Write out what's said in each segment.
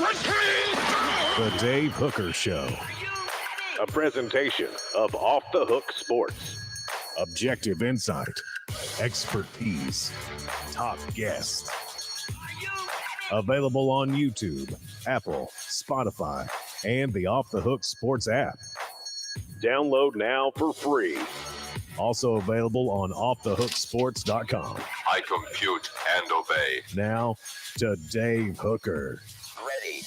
The Dave Hooker Show. A presentation of Off the Hook Sports. Objective insight, expertise, top guests. Available on YouTube, Apple, Spotify, and the Off the Hook Sports app. Download now for free. Also available on offthehooksports.com. I compute and obey. Now to Dave Hooker. Ready.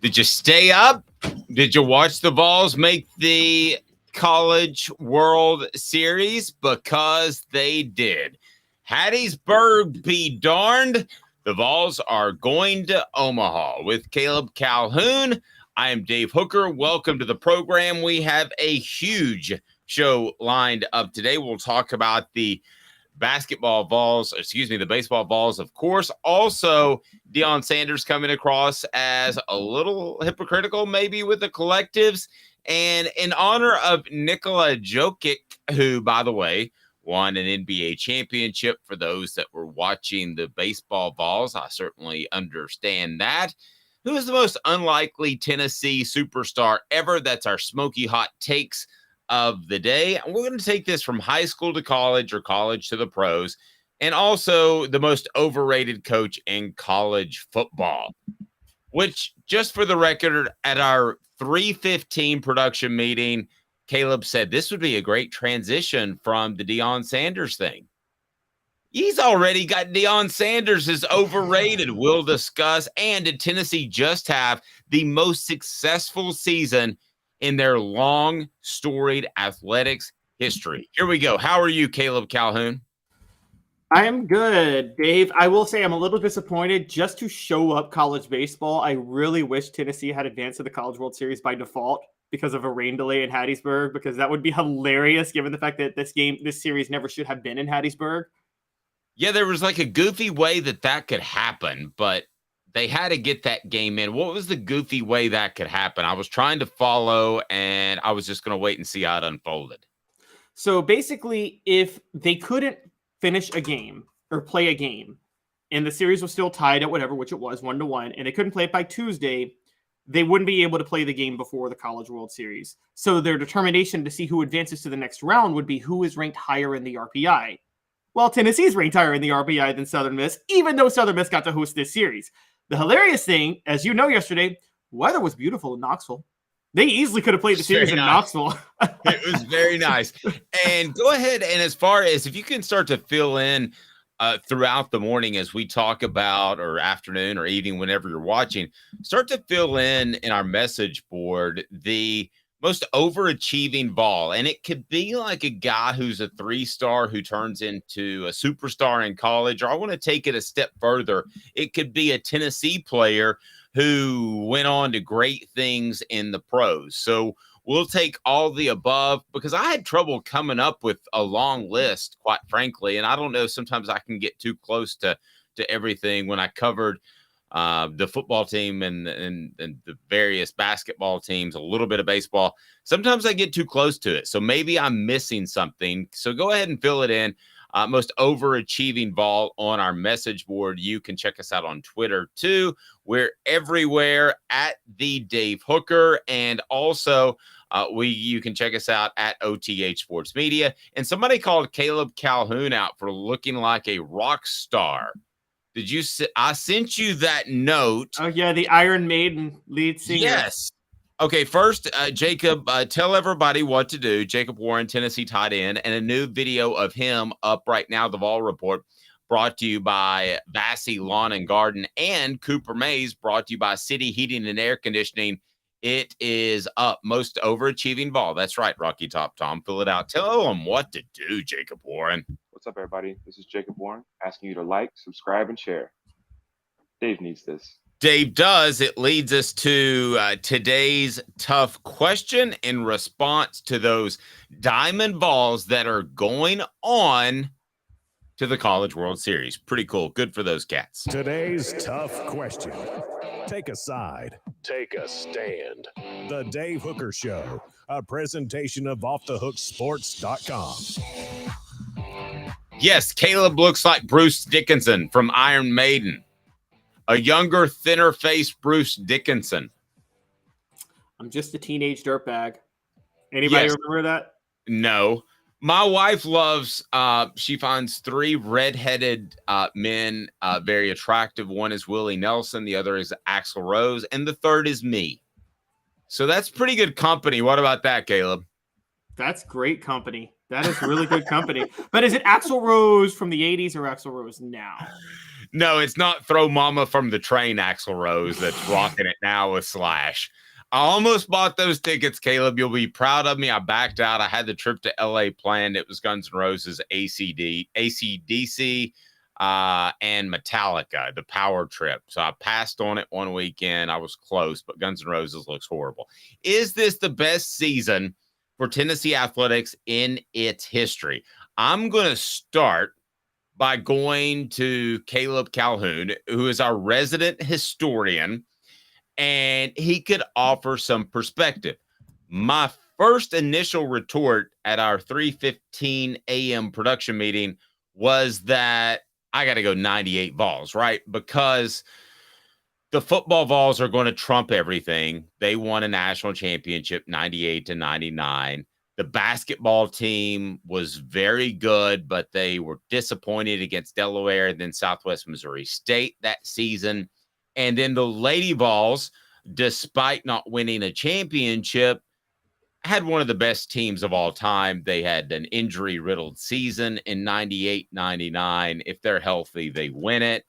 Did you stay up? Did you watch the Vols make the College World Series? Because they did. Hattiesburg be darned. The Vols are going to Omaha with Caleb Calhoun. I am Dave Hooker. Welcome to the program. We have a huge show lined up today. We'll talk about the baseball Vols, of course. Also, Deion Sanders coming across as a little hypocritical, maybe with the collectives. And in honor of Nikola Jokic, who, by the way, won an NBA championship for those that were watching the baseball Vols, I certainly understand that. Who is the most unlikely Tennessee superstar ever? That's our smoky hot takes of the day. And we're going to take this from high school to college or college to the pros, and also the most overrated coach in college football, which, just for the record, at our 3:15 production meeting, Caleb said this would be a great transition from the Deion Sanders thing. He's already got Deion Sanders is overrated. We'll discuss. And did Tennessee just have the most successful season in their long, storied athletics history? Here we go. How are you, Caleb Calhoun? I am good, Dave. I will say I'm a little disappointed just to show up college baseball. I really wish Tennessee had advanced to the College World Series by default because of a rain delay in Hattiesburg, because that would be hilarious given the fact that this series never should have been in Hattiesburg. Yeah, there was like a goofy way that could happen, but they had to get that game in. What was the goofy way that could happen? I was trying to follow, and I was just going to wait and see how it unfolded. So basically, if they couldn't finish a game or play a game, and the series was still tied at whatever, which it was 1-1, and they couldn't play it by Tuesday, they wouldn't be able to play the game before the College World Series. So their determination to see who advances to the next round would be who is ranked higher in the RPI. Well, Tennessee's ranked higher in the RPI than Southern Miss, even though Southern Miss got to host this series. The hilarious thing, as you know, yesterday, weather was beautiful in Knoxville. They easily could have played the series in Knoxville. It was very nice. And go ahead, and as far as if you can start to fill in throughout the morning as we talk about, or afternoon or evening, whenever you're watching, start to fill in our message board the most overachieving Vol. And it could be like a guy who's a 3-star who turns into a superstar in college, or I want to take it a step further. It could be a Tennessee player who went on to great things in the pros. So we'll take all the above, because I had trouble coming up with a long list, quite frankly. And I don't know, sometimes I can get too close to everything when I covered the football team and the various basketball teams, a little bit of baseball. Sometimes I get too close to it. So maybe I'm missing something. So go ahead and fill it in. Most overachieving Vol on our message board. You can check us out on Twitter too. We're everywhere at the Dave Hooker. And also you can check us out at OTH Sports Media. And somebody called Caleb Calhoun out for looking like a rock star. Did you? I sent you that note. Oh, yeah, the Iron Maiden lead singer. Yes. Okay, first, Jacob, tell everybody what to do. Jacob Warren, Tennessee tight end, and a new video of him up right now, the Vol Report, brought to you by Vassy Lawn and Garden, and Cooper Mays, brought to you by City Heating and Air Conditioning. It is up. Most overachieving Vol. That's right, Rocky Top Tom. Fill it out. Tell them what to do, Jacob Warren. What's up, everybody? This is Jacob Warren asking you to like, subscribe, and share. Dave needs this. Dave does. It leads us to today's tough question in response to those Diamond Vols that are going on to the College World Series. Pretty cool. Good for those cats. Today's tough question. Take a side. Take a stand. The Dave Hooker Show, a presentation of offthehooksports.com. Yes, Caleb looks like Bruce Dickinson from Iron Maiden. A younger, thinner-faced Bruce Dickinson. I'm just a teenage dirtbag. Anybody Yes. remember that? No. My wife loves, she finds 3 redheaded men very attractive. One is Willie Nelson, the other is Axl Rose, and the third is me. So that's pretty good company. What about that, Caleb? That's great company. That is really good company. But is it Axl Rose from the 80s or Axl Rose now? No, it's not Throw Mama from the Train Axl Rose that's rocking it now with Slash. I almost bought those tickets, Caleb. You'll be proud of me. I backed out. I had the trip to LA planned. It was Guns N' Roses, AC/DC, and Metallica, the power trip. So I passed on it one weekend. I was close, but Guns N' Roses looks horrible. Is this the best season for Tennessee athletics in its history? I'm going to start by going to Caleb Calhoun, who is our resident historian, and he could offer some perspective. My first initial retort at our 3:15 a.m. production meeting was that I got to go 98 Vols, right? Because the football Vols are going to trump everything. They won a national championship 98-99. The basketball team was very good, but they were disappointed against Delaware and then Southwest Missouri State that season. And then the Lady Vols, despite not winning a championship, had one of the best teams of all time. They had an injury-riddled season in 98-99. If they're healthy, they win it.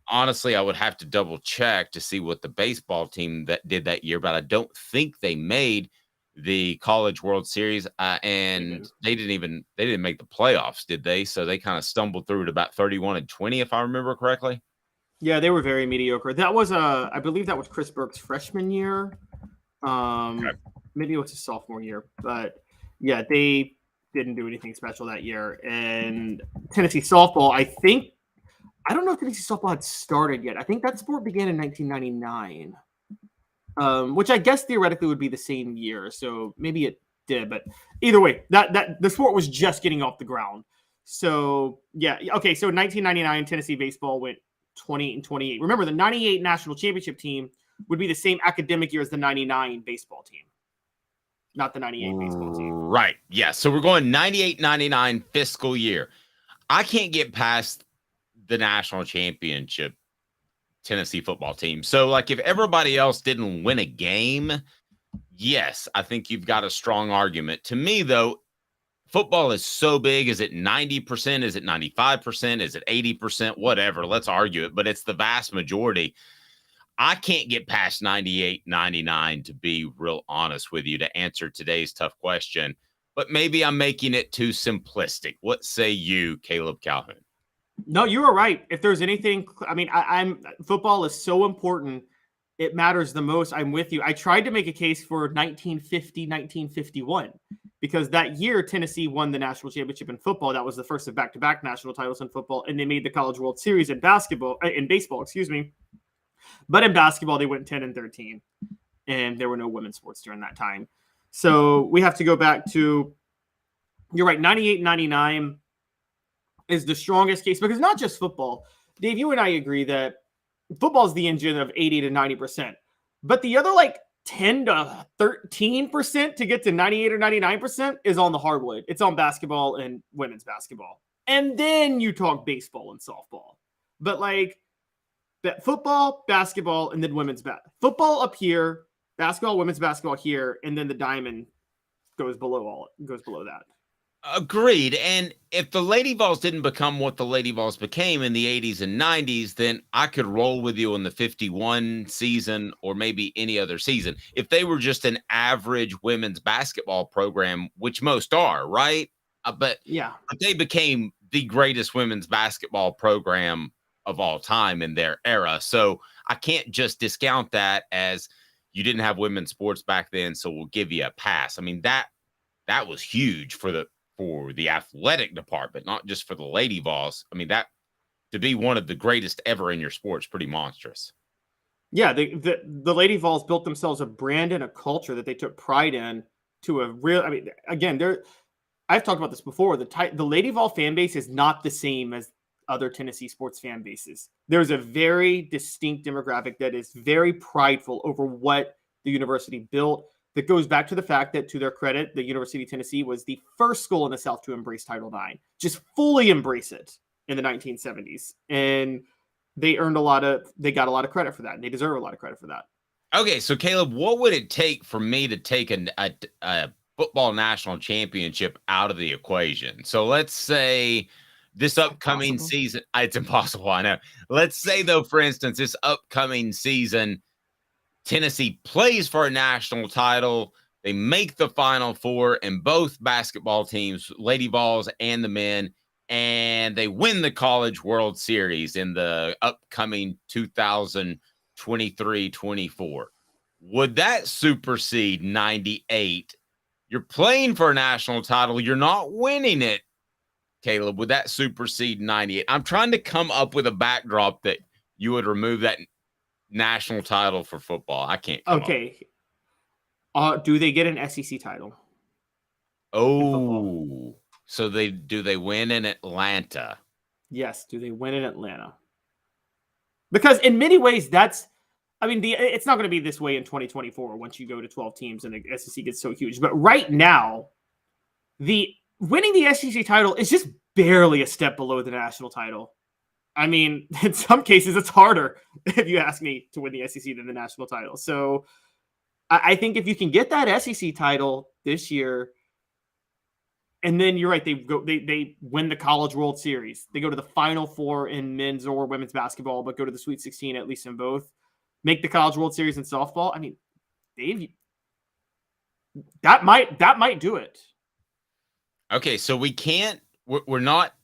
Honestly, I would have to double-check to see what the baseball team that did that year, but I don't think they made the College World Series, and they didn't make the playoffs, did they? So they kind of stumbled through it about 31-20, if I remember correctly. Yeah, they were very mediocre. That was I believe that was Chris Burke's freshman year. Maybe it was his sophomore year, but yeah, they didn't do anything special that year. And Tennessee softball, I don't know if Tennessee softball had started yet. I think that sport began in 1999, which I guess theoretically would be the same year. So maybe it did, but either way, that the sport was just getting off the ground. So yeah, okay. So 1999, Tennessee baseball went 28-28. Remember, the 98 national championship team would be the same academic year as the 99 baseball team, not the 98 baseball team. Right. Yeah. So we're going 98-99 fiscal year. I can't get past the national championship Tennessee football team. So, like, if everybody else didn't win a game, yes, I think you've got a strong argument. To me, though, football is so big. Is it 90%? Is it 95%? Is it 80%? Whatever. Let's argue it. But it's the vast majority. I can't get past 98-99, to be real honest with you, to answer today's tough question. But maybe I'm making it too simplistic. What say you, Caleb Calhoun? No, you were right. If there's anything, I mean, I'm football is so important. It matters the most. I'm with you. I tried to make a case for 1950, 1951, because that year Tennessee won the national championship in football. That was the first of back-to-back national titles in football, and they made the College World Series in baseball, excuse me. But in basketball, they went 10-13, and there were no women's sports during that time. So we have to go back to, you're right, 98-99 is the strongest case, because not just football. Dave, you and I agree that football is the engine of 80-90%, but the other like 10-13% to get to 98 or 99% is on the hardwood. It's on basketball and women's basketball. And then you talk baseball and softball. But like football, basketball, and then women's football up here, basketball, women's basketball here, and then the diamond goes below that. Agreed. And if the Lady Vols didn't become what the Lady Vols became in the 80s and 90s, then I could roll with you in the 51 season or maybe any other season. If they were just an average women's basketball program, which most are, right? But they became the greatest women's basketball program of all time in their era. So I can't just discount that as you didn't have women's sports back then, so we'll give you a pass. I mean, that was huge for the athletic department, not just for the Lady Vols. I mean, that to be one of the greatest ever in your sport is pretty monstrous. Yeah, the Lady Vols built themselves a brand and a culture that they took pride in to a real. I mean, again, I've talked about this before. The Lady Vol fan base is not the same as other Tennessee sports fan bases. There's a very distinct demographic that is very prideful over what the university built. That goes back to the fact that, to their credit, the University of Tennessee was the first school in the South to embrace Title IX, just fully embrace it in the 1970s. And they got a lot of credit for that, and they deserve a lot of credit for that. Okay, so Caleb, what would it take for me to take a football national championship out of the equation? So let's say this upcoming season, it's impossible, I know. Let's say, though, for instance, this upcoming season, Tennessee plays for a national title. They make the Final Four, and both basketball teams, Lady Vols and the men, and they win the College World Series in the upcoming 2023-24. Would that supersede 98? You're playing for a national title. You're not winning it, Caleb. Would that supersede 98? I'm trying to come up with a backdrop that you would remove that national title for football. I can't. Okay. Do they get an SEC title? Oh, so they win in Atlanta? Yes. Do they win in Atlanta? Because in many ways, it's not going to be this way in 2024 once you go to 12 teams and the SEC gets so huge. But right now, winning the SEC title is just barely a step below the national title. I mean, in some cases, it's harder, if you ask me, to win the SEC than the national title. So I think if you can get that SEC title this year, and then you're right, they win the College World Series. They go to the Final Four in men's or women's basketball, but go to the Sweet 16, at least in both. Make the College World Series in softball. I mean, that might do it. Okay, so we're not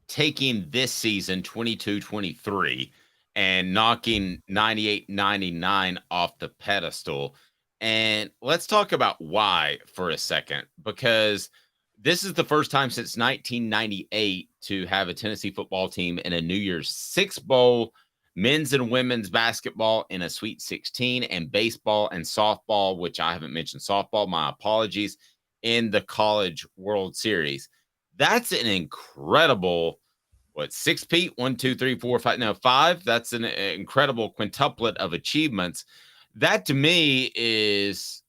taking this season 22-23 and knocking 98-99 off the pedestal. And let's talk about why for a second, because this is the first time since 1998 to have a Tennessee football team in a New Year's Six Bowl, men's and women's basketball in a Sweet 16, and baseball and softball, which I haven't mentioned softball, my apologies, in the College World Series. That's an incredible, six, Pete? 1, 2, 3, 4, 5. No, 5. That's an incredible quintuplet of achievements. That to me is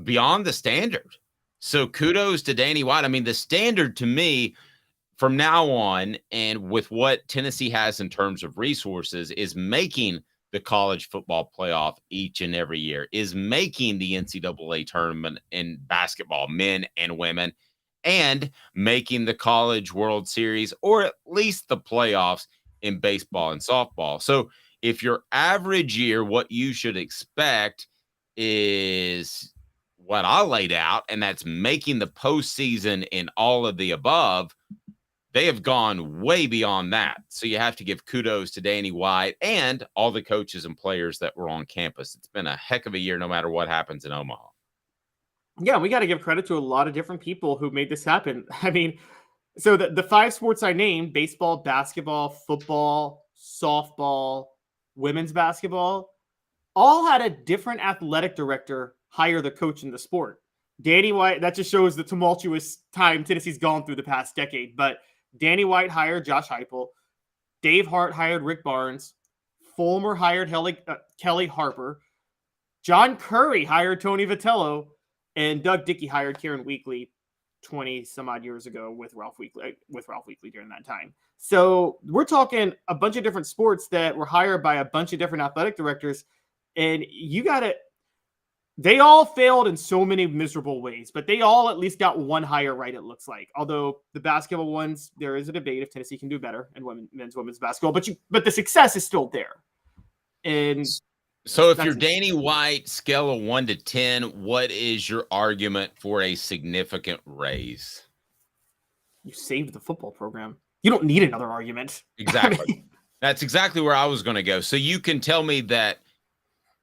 beyond the standard. So kudos to Danny White. I mean, the standard to me from now on, and with what Tennessee has in terms of resources, is making the college football playoff each and every year, is making the NCAA tournament in basketball, men and women, and making the College World Series, or at least the playoffs in baseball and softball. So if your average year, what you should expect is what I laid out, and that's making the postseason in all of the above, they have gone way beyond that. So you have to give kudos to Danny White and all the coaches and players that were on campus. It's been a heck of a year no matter what happens in Omaha. Yeah, we got to give credit to a lot of different people who made this happen. I mean, so the 5 sports I named, baseball, basketball, football, softball, women's basketball, all had a different athletic director hire the coach in the sport. Danny White, that just shows the tumultuous time Tennessee's gone through the past decade. But Danny White hired Josh Heupel. Dave Hart hired Rick Barnes. Fulmer hired Kelly Harper. John Curry hired Tony Vitello. And Doug Dickey hired Karen Weekly 20 some odd years ago with Ralph Weekly during that time. So we're talking a bunch of different sports that were hired by a bunch of different athletic directors. And they all failed in so many miserable ways, but they all at least got one hire right, it looks like. Although the basketball ones, there is a debate if Tennessee can do better in women's basketball, but the success is still there. And so if you're Danny White, scale of 1 to 10, what is your argument for a significant raise? You saved the football program. You don't need another argument. Exactly. That's exactly where I was going to go. So you can tell me that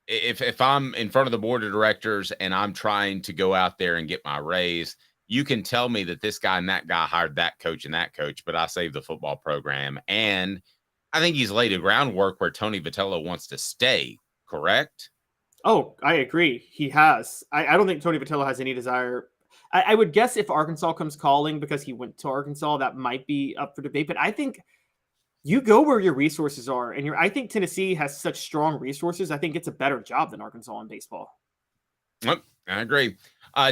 if I'm in front of the board of directors and I'm trying to go out there and get my raise, you can tell me that this guy and that guy hired that coach and that coach, but I saved the football program. And I think he's laid a groundwork where Tony Vitello wants to stay, correct? Oh, I agree. He has. I don't think Tony Vitello has any desire. I would guess if Arkansas comes calling because he went to Arkansas, that might be up for debate. But I think you go where your resources are, and I think Tennessee has such strong resources. I think it's a better job than Arkansas in baseball. Yep, I agree.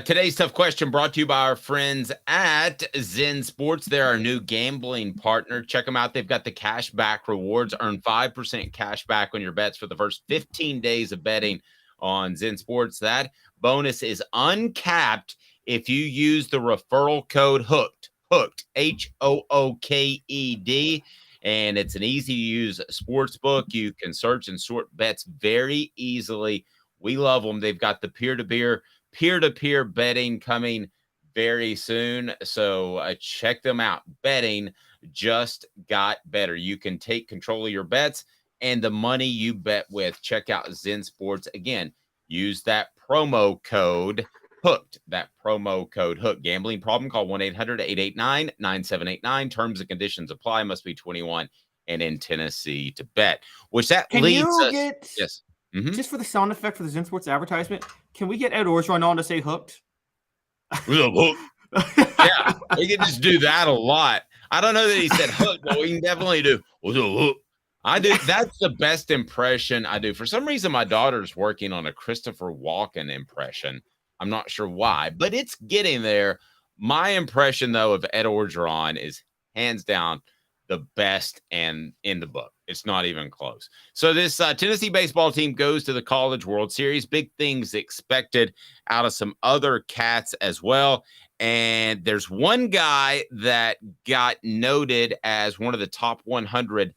Today's tough question brought to you by our friends at Zen Sports. They're our new gambling partner. Check them out. They've got the cash back rewards. Earn 5% cash back on your bets for the first 15 days of betting on Zen Sports. That bonus is uncapped if you use the referral code HOOKED, HOOKED. And it's an easy-to-use sports book. You can search and sort bets very easily. We love them. They've got the peer-to-peer betting coming very soon. So check them out. Betting just got better. You can take control of your bets and the money you bet with. Check out Zen Sports. Again, use that promo code HOOKED. That promo code HOOKED. Gambling problem? Call 1-800-889-9789. Terms and conditions apply. Must be 21 and in Tennessee to bet. Which that Can leads you us. get Yes. Mm-hmm. just for the sound effect for the Zen Sports advertisement? Can we get Ed Orgeron on to say hooked? Yeah, we can just do that a lot. I don't know that he said hook, but we can definitely do hook. I do. That's the best impression I do. For some reason, my daughter's working on a Christopher Walken impression. I'm not sure why, but it's getting there. My impression, though, of Ed Orgeron is hands down the best and in the book. It's not even close. So this Tennessee baseball team goes to the College World Series. Big things expected out of some other cats as well. And there's one guy that got noted as one of the top 100,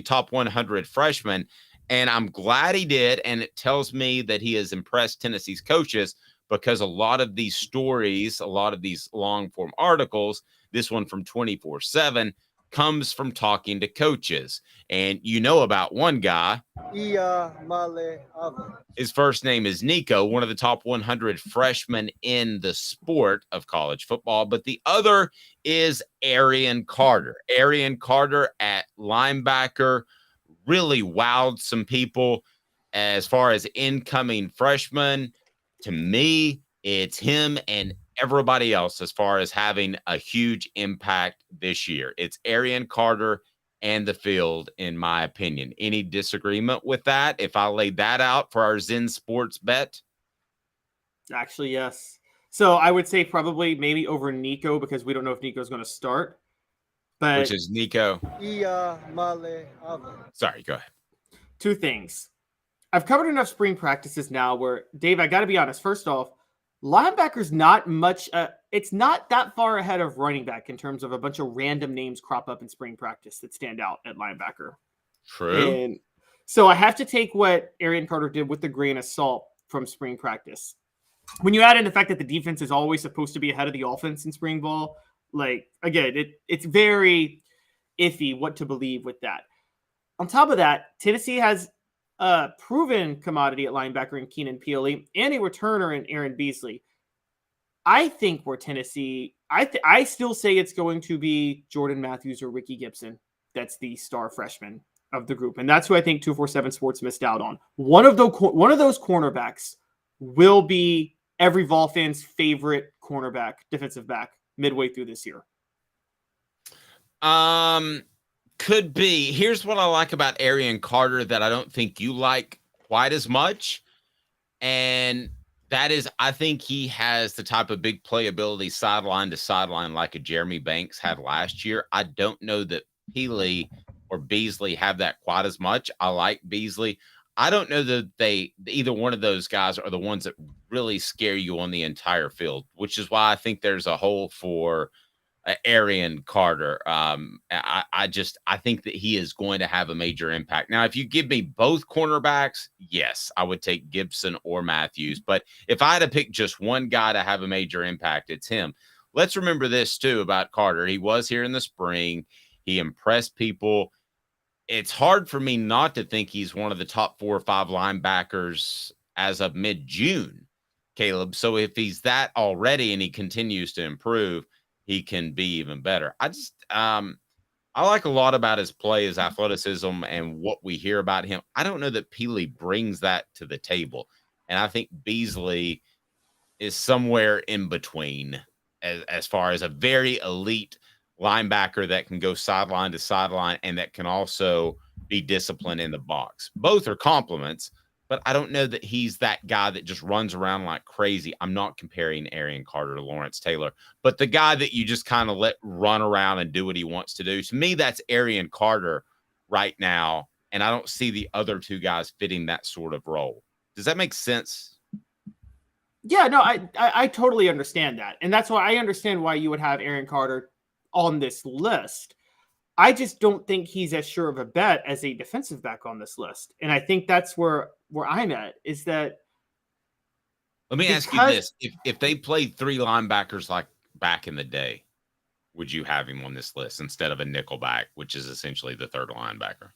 top 100 freshmen. And I'm glad he did. And it tells me that he has impressed Tennessee's coaches, because a lot of these stories, a lot of these long form articles, this one from 24/7, comes from talking to coaches. And you know about one guy. Iamaleava. His first name is Nico, one of the top 100 freshmen in the sport of college football. But the other is Arion Carter. Arion Carter at linebacker really wowed some people as far as incoming freshmen. To me, it's him and everybody else as far as having a huge impact this year. It's Arion Carter and the field, in my opinion. Any disagreement with that if I laid that out for our Zen Sports bet? Actually, yes. So I would say probably maybe over Nico, because we don't know if Nico's going to start. But Which is Nico. Iamaleava. Sorry, go ahead. two things. I've covered enough spring practices now where, Dave, I got to be honest. First off, linebacker's not much. It's not that far ahead of running back in terms of a bunch of random names crop up in spring practice that stand out at linebacker. True. And so I have to take what Arion Carter did with a grain of salt from spring practice. When you add in the fact that the defense is always supposed to be ahead of the offense in spring ball, like, again, it's very iffy what to believe with that. On top of that, Tennessee has a proven commodity at linebacker in Keenan Peely and a returner in Aaron Beasley. I think we're Tennessee. I still say it's going to be Jordan Matthews or Ricky Gibson. That's the star freshman of the group. And that's who I think 247 Sports missed out on. One of those cornerbacks will be every Vol fan's favorite cornerback, defensive back, midway through this year. Could be. Here's what I like about Arion Carter that I don't think you like quite as much. And that is, I think he has the type of big playability sideline to sideline like a Jeremy Banks had last year. I don't know that Peely or Beasley have that quite as much. I like Beasley. I don't know that either one of those guys are the ones that really scare you on the entire field, which is why I think there's a hole for Arion Carter. I think that he is going to have a major impact. Now, if you give me both cornerbacks, yes, I would take Gibson or Matthews. But if I had to pick just one guy to have a major impact, it's him. Let's remember this too about Carter. He was here in the spring. He impressed people. It's hard for me not to think he's one of the top 4 or 5 linebackers as of mid-June, Caleb. So if he's that already and he continues to improve, he can be even better. I like a lot about his play, his athleticism, and what we hear about him. I don't know that Peely brings that to the table. And I think Beasley is somewhere in between as far as a very elite linebacker that can go sideline to sideline and that can also be disciplined in the box. Both are compliments, but I don't know that he's that guy that just runs around like crazy. I'm not comparing Arion Carter to Lawrence Taylor, but the guy that you just kind of let run around and do what he wants to do. To me, that's Arion Carter right now, and I don't see the other two guys fitting that sort of role. Does that make sense? Yeah, no, I totally understand that. And that's why I understand why you would have Arion Carter on this list. I just don't think he's as sure of a bet as a defensive back on this list. And I think that's where I'm at, is that. Let me ask you this. If they played three linebackers like back in the day, would you have him on this list instead of a nickelback, which is essentially the third linebacker?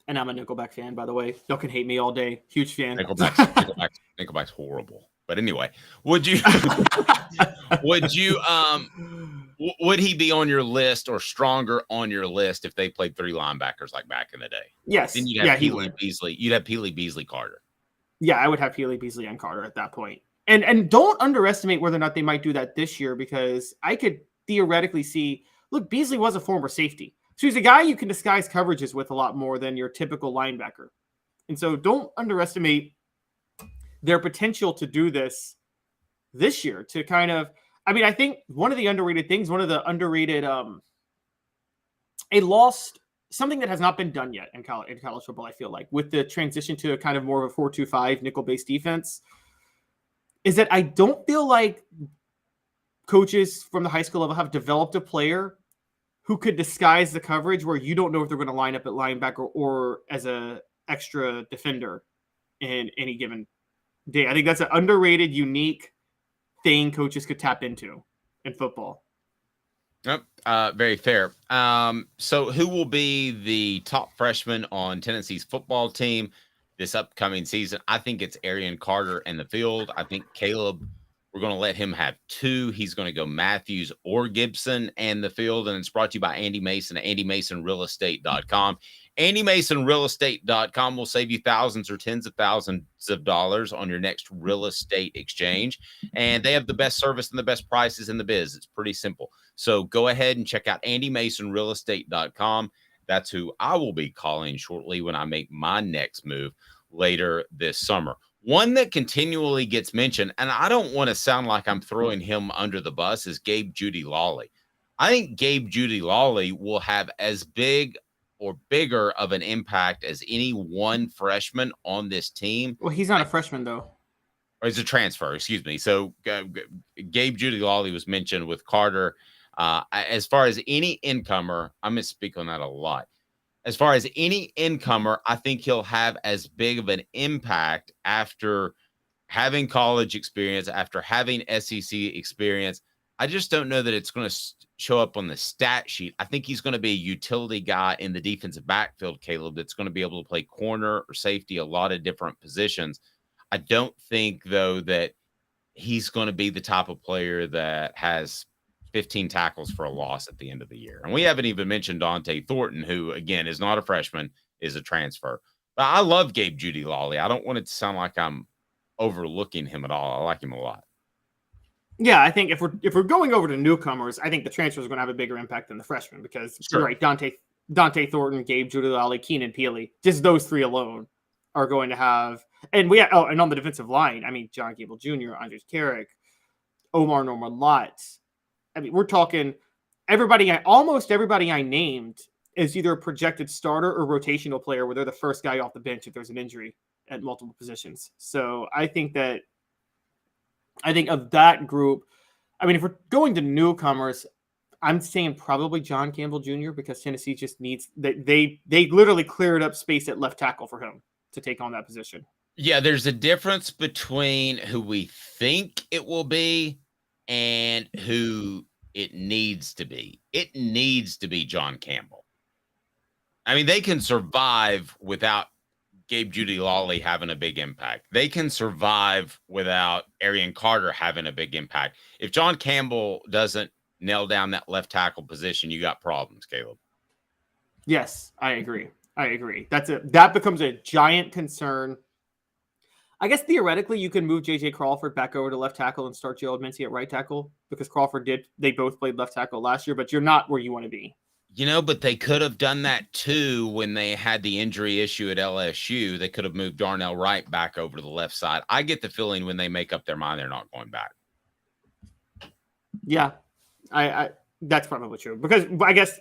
And I'm a Nickelback fan, by the way. Y'all can hate me all day. Huge fan. Nickelback's horrible. But anyway, would you would he be on your list or stronger on your list if they played three linebackers like back in the day? Yes. Then you'd have Beasley. You'd have Peely, Beasley, Carter. Yeah, I would have Peely, Beasley, and Carter at that point. And don't underestimate whether or not they might do that this year, because I could theoretically see, look, Beasley was a former safety. So he's a guy you can disguise coverages with a lot more than your typical linebacker. And so don't underestimate their potential to do this year, to kind of, I mean, I think one of the underrated things, something that has not been done yet in college football, I feel like, with the transition to a kind of more of a 4-2-5 nickel-based defense, is that I don't feel like coaches from the high school level have developed a player who could disguise the coverage where you don't know if they're going to line up at linebacker or as a extra defender in any given day. I think that's an underrated, unique thing coaches could tap into in football. Yep, very fair. So who will be the top freshman on Tennessee's football team this upcoming season? I think it's Arion Carter in the field. I think Caleb, we're going to let him have two. He's going to go Matthews or Gibson in the field, and it's brought to you by Andy Mason at AndyMasonRealEstate.com. AndyMasonRealEstate.com will save you thousands or tens of thousands of dollars on your next real estate exchange. And they have the best service and the best prices in the biz. It's pretty simple. So go ahead and check out AndyMasonRealEstate.com. That's who I will be calling shortly when I make my next move later this summer. One that continually gets mentioned, and I don't want to sound like I'm throwing him under the bus, is Gabe Judy Lawley. I think Gabe Judy Lawley will have as big or bigger of an impact as any one freshman on this team. Well, he's not a freshman, though. Or he's a transfer, excuse me. So Gabe Judy Lawley was mentioned with Carter. As far as any incomer, I'm going to speak on that a lot. As far as any incomer, I think he'll have as big of an impact after having college experience, after having SEC experience. I just don't know that it's going to show up on the stat sheet. I think he's going to be a utility guy in the defensive backfield, Caleb, that's going to be able to play corner or safety, a lot of different positions. I don't think, though, that he's going to be the type of player that has 15 tackles for a loss at the end of the year. And we haven't even mentioned Dante Thornton, who, again, is not a freshman, is a transfer. But I love Gabe Judy Lawley. I don't want it to sound like I'm overlooking him at all. I like him a lot. Yeah, I think if we're going over to newcomers, I think the transfer is going to have a bigger impact than the freshmen, because you're right, Dante Thornton, Gabe Judy Lawley, Keenan Peely, just those three alone are going to have. And and on the defensive line, I mean, John Gable Jr., Andres Carrick, Omar Norman Lott. I mean, we're talking almost everybody I named is either a projected starter or rotational player, where they're the first guy off the bench if there's an injury at multiple positions. So I think of that group, I mean, if we're going to newcomers, I'm saying probably John Campbell Jr., because Tennessee just needs they literally cleared up space at left tackle for him to take on that position. Yeah, there's a difference between who we think it will be and who it needs to be. It needs to be John Campbell. I mean, they can survive without Gabe Judy Lawley having a big impact. They can survive without Arion Carter having a big impact. If John Campbell doesn't nail down that left tackle position, you got problems, Caleb. Yes, I agree. That becomes a giant concern. I guess theoretically you can move J.J. Crawford back over to left tackle and start Joe Mincy at right tackle because they both played left tackle last year, but you're not where you want to be. But they could have done that too when they had the injury issue at LSU. They could have moved Darnell Wright back over to the left side. I get the feeling when they make up their mind, they're not going back. Yeah, I that's probably true because I guess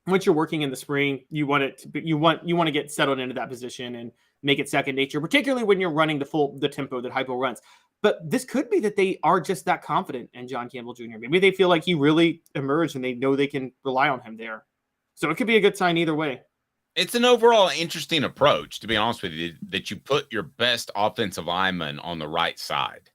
once you're working in the spring, you want to get settled into that position and make it second nature, particularly when you're running the tempo that Hypo runs. But this could be that they are just that confident in John Campbell Jr. Maybe they feel like he really emerged and they know they can rely on him there. So it could be a good sign either way. It's an overall interesting approach, to be honest with you, that you put your best offensive lineman on the right side.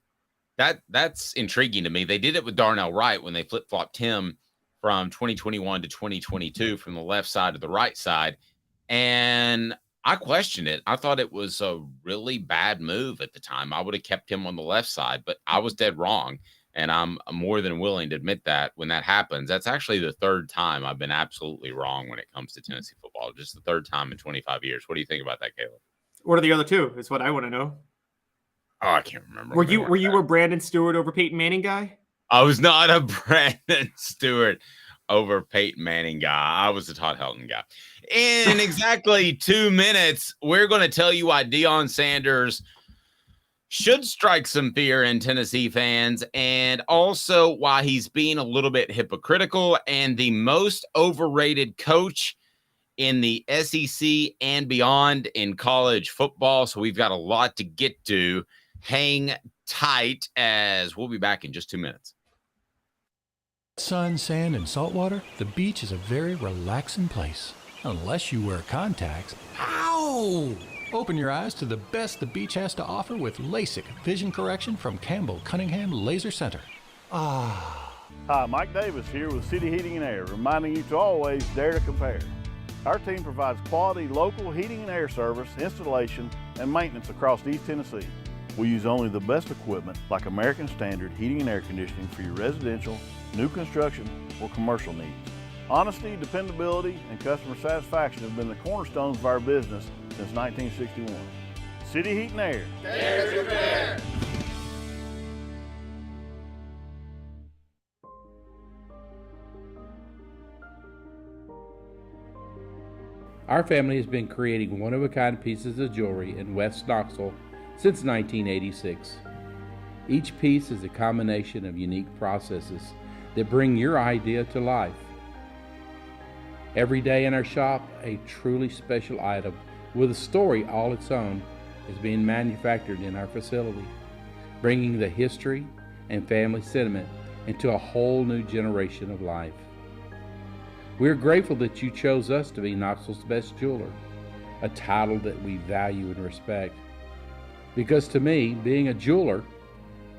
That's intriguing to me. They did it with Darnell Wright when they flip-flopped him from 2021 to 2022 from the left side to the right side. And I questioned it. I thought it was a really bad move at the time. I would have kept him on the left side, but I was dead wrong. And I'm more than willing to admit that when that happens. That's actually the third time I've been absolutely wrong when it comes to Tennessee football. Just the third time in 25 years. What do you think about that, Caleb? What are the other two? Is what I want to know. Oh, I can't remember. Were you a Brandon Stewart over Peyton Manning guy? I was not a Brandon Stewart over Peyton Manning guy. I was a Todd Helton guy. In exactly 2 minutes, we're going to tell you why Deion Sanders should strike some fear in Tennessee fans, and also why he's being a little bit hypocritical and the most overrated coach in the SEC and beyond in college football. So we've got a lot to get to. Hang tight as we'll be back in just 2 minutes. Sun, sand, and salt water, the beach is a very relaxing place. Unless you wear contacts. Ow! Open your eyes to the best the beach has to offer with LASIK vision correction from Campbell Cunningham Laser Center. Ah. Hi, Mike Davis here with City Heating and Air, reminding you to always dare to compare. Our team provides quality local heating and air service, installation, and maintenance across East Tennessee. We use only the best equipment like American Standard heating and air conditioning for your residential, new construction, or commercial needs. Honesty, dependability, and customer satisfaction have been the cornerstones of our business since 1961. City Heat and Air. Dare to compare. Our family has been creating one-of-a-kind pieces of jewelry in West Knoxville since 1986. Each piece is a combination of unique processes that bring your idea to life. Every day in our shop, a truly special item with a story all its own is being manufactured in our facility, bringing the history and family sentiment into a whole new generation of life. We're grateful that you chose us to be Knoxville's best jeweler, a title that we value and respect. Because to me, being a jeweler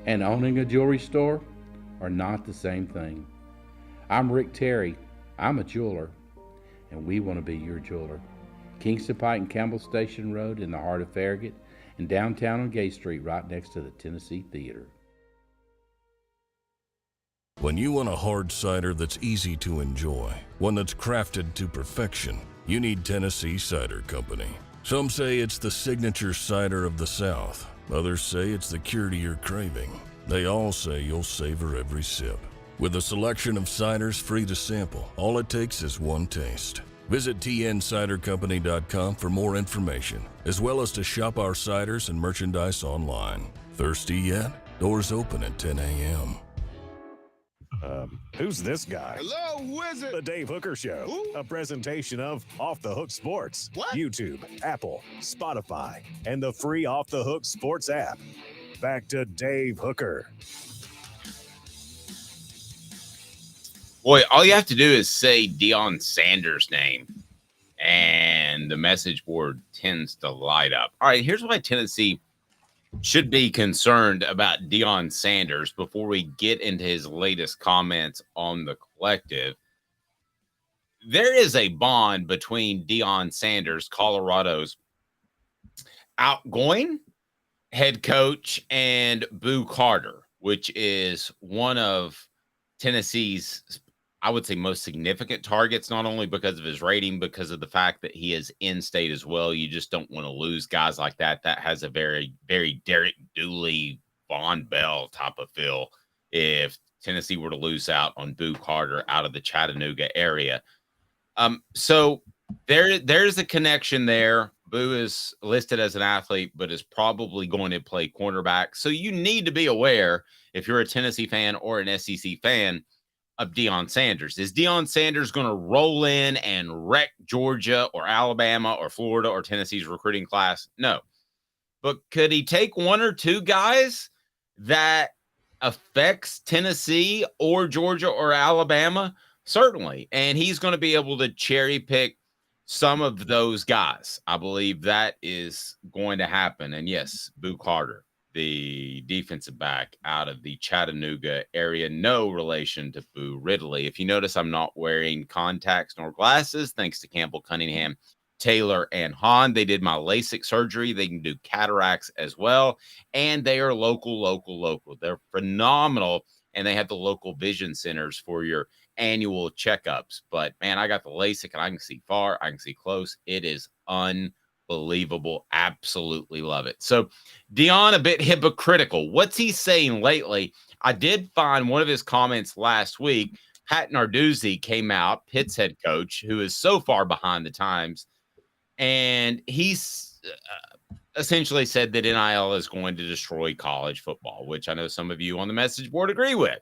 and owning a jewelry store are not the same thing. I'm Rick Terry. I'm a jeweler, and we want to be your jeweler. Kingston Pike and Campbell Station Road in the heart of Farragut, and downtown on Gay Street right next to the Tennessee Theater. When you want a hard cider that's easy to enjoy, one that's crafted to perfection, you need Tennessee Cider Company. Some say it's the signature cider of the South. Others say it's the cure to your craving. They all say you'll savor every sip. With a selection of ciders free to sample, all it takes is one taste. Visit tncidercompany.com for more information, as well as to shop our ciders and merchandise online. Thirsty yet? Doors open at 10 a.m. Who's this guy? Hello, who is it? The Dave Hooker Show, Who? a presentation of Off the Hook Sports, What? YouTube, Apple, Spotify, and the free Off the Hook Sports app. Back to Dave Hooker. Boy, all you have to do is say Deion Sanders' name, and the message board tends to light up. All right, here's why Tennessee should be concerned about Deion Sanders before we get into his latest comments on the collective. There is a bond between Deion Sanders, Colorado's outgoing head coach, and Boo Carter, which is one of Tennessee's I would say, most significant targets, not only because of his rating, because of the fact that he is in state as well. You just don't want to lose guys like that. That has a very, very Derek Dooley, Von Bell type of feel if Tennessee were to lose out on Boo Carter out of the Chattanooga area. So there's a connection there. Boo is listed as an athlete, but is probably going to play cornerback. So you need to be aware, if you're a Tennessee fan or an SEC fan, of Deion Sanders. Is Deion Sanders going to roll in and wreck Georgia or Alabama or Florida or Tennessee's recruiting class? No. But could he take one or two guys that affects Tennessee or Georgia or Alabama? Certainly. And he's going to be able to cherry pick some of those guys. I believe that is going to happen. And yes, Boo Carter, the defensive back out of the Chattanooga area, no relation to Boo Ridley. If you notice, I'm not wearing contacts nor glasses, thanks to Campbell Cunningham, Taylor, and Hahn. They did my LASIK surgery. They can do cataracts as well. And they are local. They're phenomenal. And they have the local vision centers for your annual checkups. But man, I got the LASIK and I can see far, I can see close. It is unbelievable. Absolutely love it. So Deion, a bit hypocritical. What's he saying lately? I did find one of his comments last week. Pat Narduzzi came out, Pitt's head coach, who is so far behind the times. And he's essentially said that NIL is going to destroy college football, which I know some of you on the message board agree with.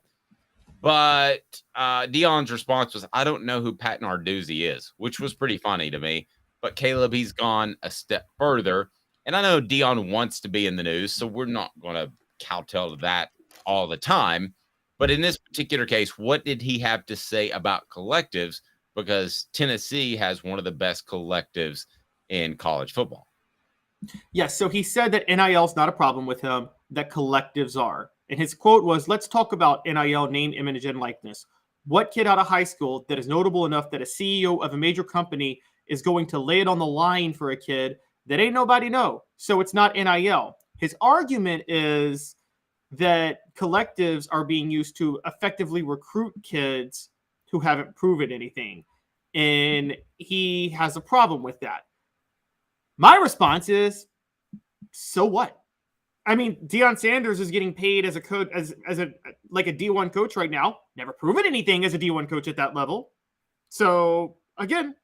But Deion's response was, I don't know who Pat Narduzzi is, which was pretty funny to me. But Caleb, he's gone a step further. And I know Deion wants to be in the news, so we're not going to kowtow to that all the time. But in this particular case, what did he have to say about collectives? Because Tennessee has one of the best collectives in college football. Yes, so he said that NIL is not a problem with him, that collectives are. And his quote was, let's talk about NIL, name, image, and likeness. What kid out of high school that is notable enough that a CEO of a major company is going to lay it on the line for a kid that ain't nobody know? So it's not NIL. His argument is that collectives are being used to effectively recruit kids who haven't proven anything. And he has a problem with that. My response is, so what? I mean, Deion Sanders is getting paid as a coach, as a like a D1 coach right now. Never proven anything as a D1 coach at that level. So again,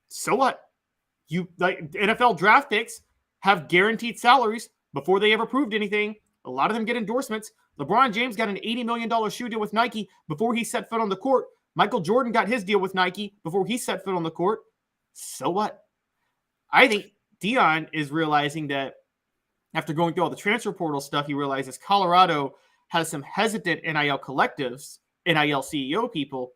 so what? You like NFL draft picks have guaranteed salaries before they ever proved anything. A lot of them get endorsements. LeBron James got an $80 million shoe deal with Nike before he set foot on the court. Michael Jordan got his deal with Nike before he set foot on the court. So what? I think Deion is realizing that after going through all the transfer portal stuff, he realizes Colorado has some hesitant NIL collectives, NIL CEO people,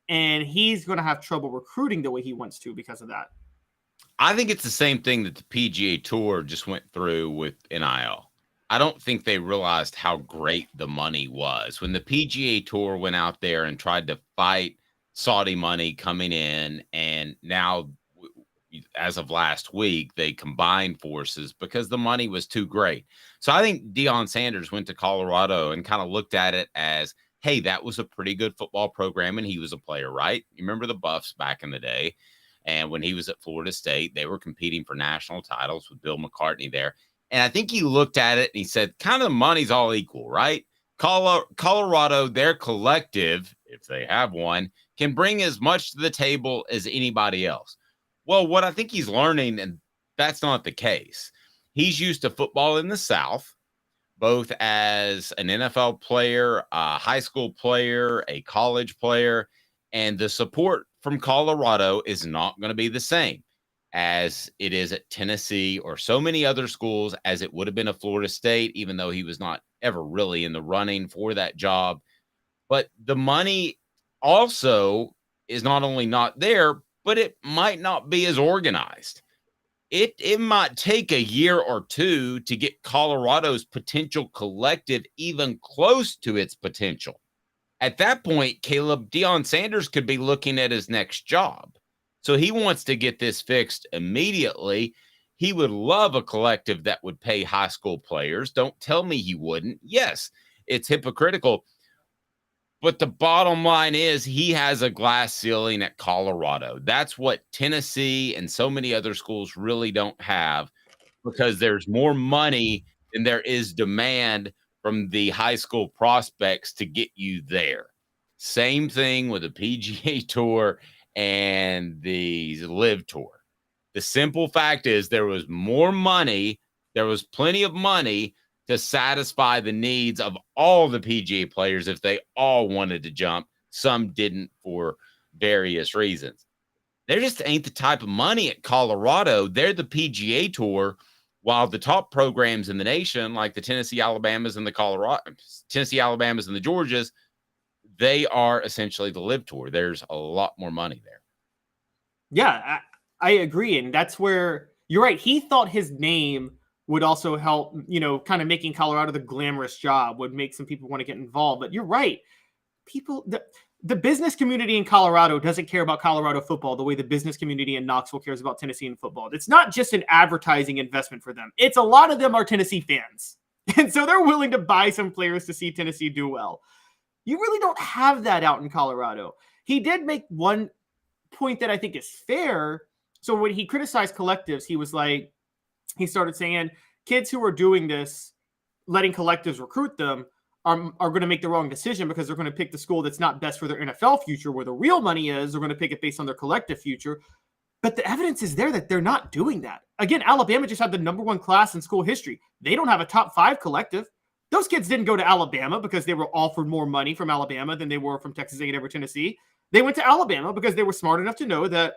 and he's going to have trouble recruiting the way he wants to because of that. I think it's the same thing that the PGA Tour just went through with NIL. I don't think they realized how great the money was. When the PGA Tour went out there and tried to fight Saudi money coming in, and now as of last week, they combined forces because the money was too great. So I think Deion Sanders went to Colorado and kind of looked at it as, hey, that was a pretty good football program, and he was a player, right? You remember the Buffs back in the day, and when he was at Florida State, they were competing for national titles with Bill McCartney there. And I think he looked at it and he said, kind of the money's all equal, right? Colorado, their collective, if they have one, can bring as much to the table as anybody else. Well, what I think he's learning, and that's not the case. He's used to football in the South, both as an NFL player, a high school player, a college player, and the support from Colorado is not going to be the same as it is at Tennessee or so many other schools as it would have been at Florida State, even though he was not ever really in the running for that job. But the money also is not only not there, but it might not be as organized. It might take a year or two to get Colorado's potential collective even close to its potential. At that point, Caleb, Deion Sanders could be looking at his next job. So he wants to get this fixed immediately. He would love a collective that would pay high school players. Don't tell me he wouldn't. Yes, it's hypocritical. But the bottom line is he has a glass ceiling at Colorado. That's what Tennessee and so many other schools really don't have, because there's more money than there is demand from the high school prospects to get you there. Same thing with the PGA Tour and the Live Tour. The simple fact is there was more money. There was plenty of money to satisfy the needs of all the PGA players if they all wanted to jump. Some didn't for various reasons. There just ain't the type of money at Colorado. They're the PGA Tour, while the top programs in the nation, like the Tennessee Alabamas and the Georgias, they are essentially the Live Tour. There's a lot more money there. Yeah, I agree. And that's where you're right. He thought his name would also help, kind of making Colorado the glamorous job would make some people want to get involved. But you're right. People, the business community in Colorado doesn't care about Colorado football the way the business community in Knoxville cares about Tennessee and football. It's not just an advertising investment for them. It's a lot of them are Tennessee fans. And so they're willing to buy some players to see Tennessee do well. You really don't have that out in Colorado. He did make one point that I think is fair. So when he criticized collectives, he started saying kids who are doing this, letting collectives recruit them, are going to make the wrong decision because they're going to pick the school that's not best for their NFL future, where the real money is. They're going to pick it based on their collective future. But the evidence is there that they're not doing that. Again, Alabama just had the #1 class in school history. They don't have a top 5 collective. Those kids didn't go to Alabama because they were offered more money from Alabama than they were from Texas A&M or Tennessee. They went to Alabama because they were smart enough to know that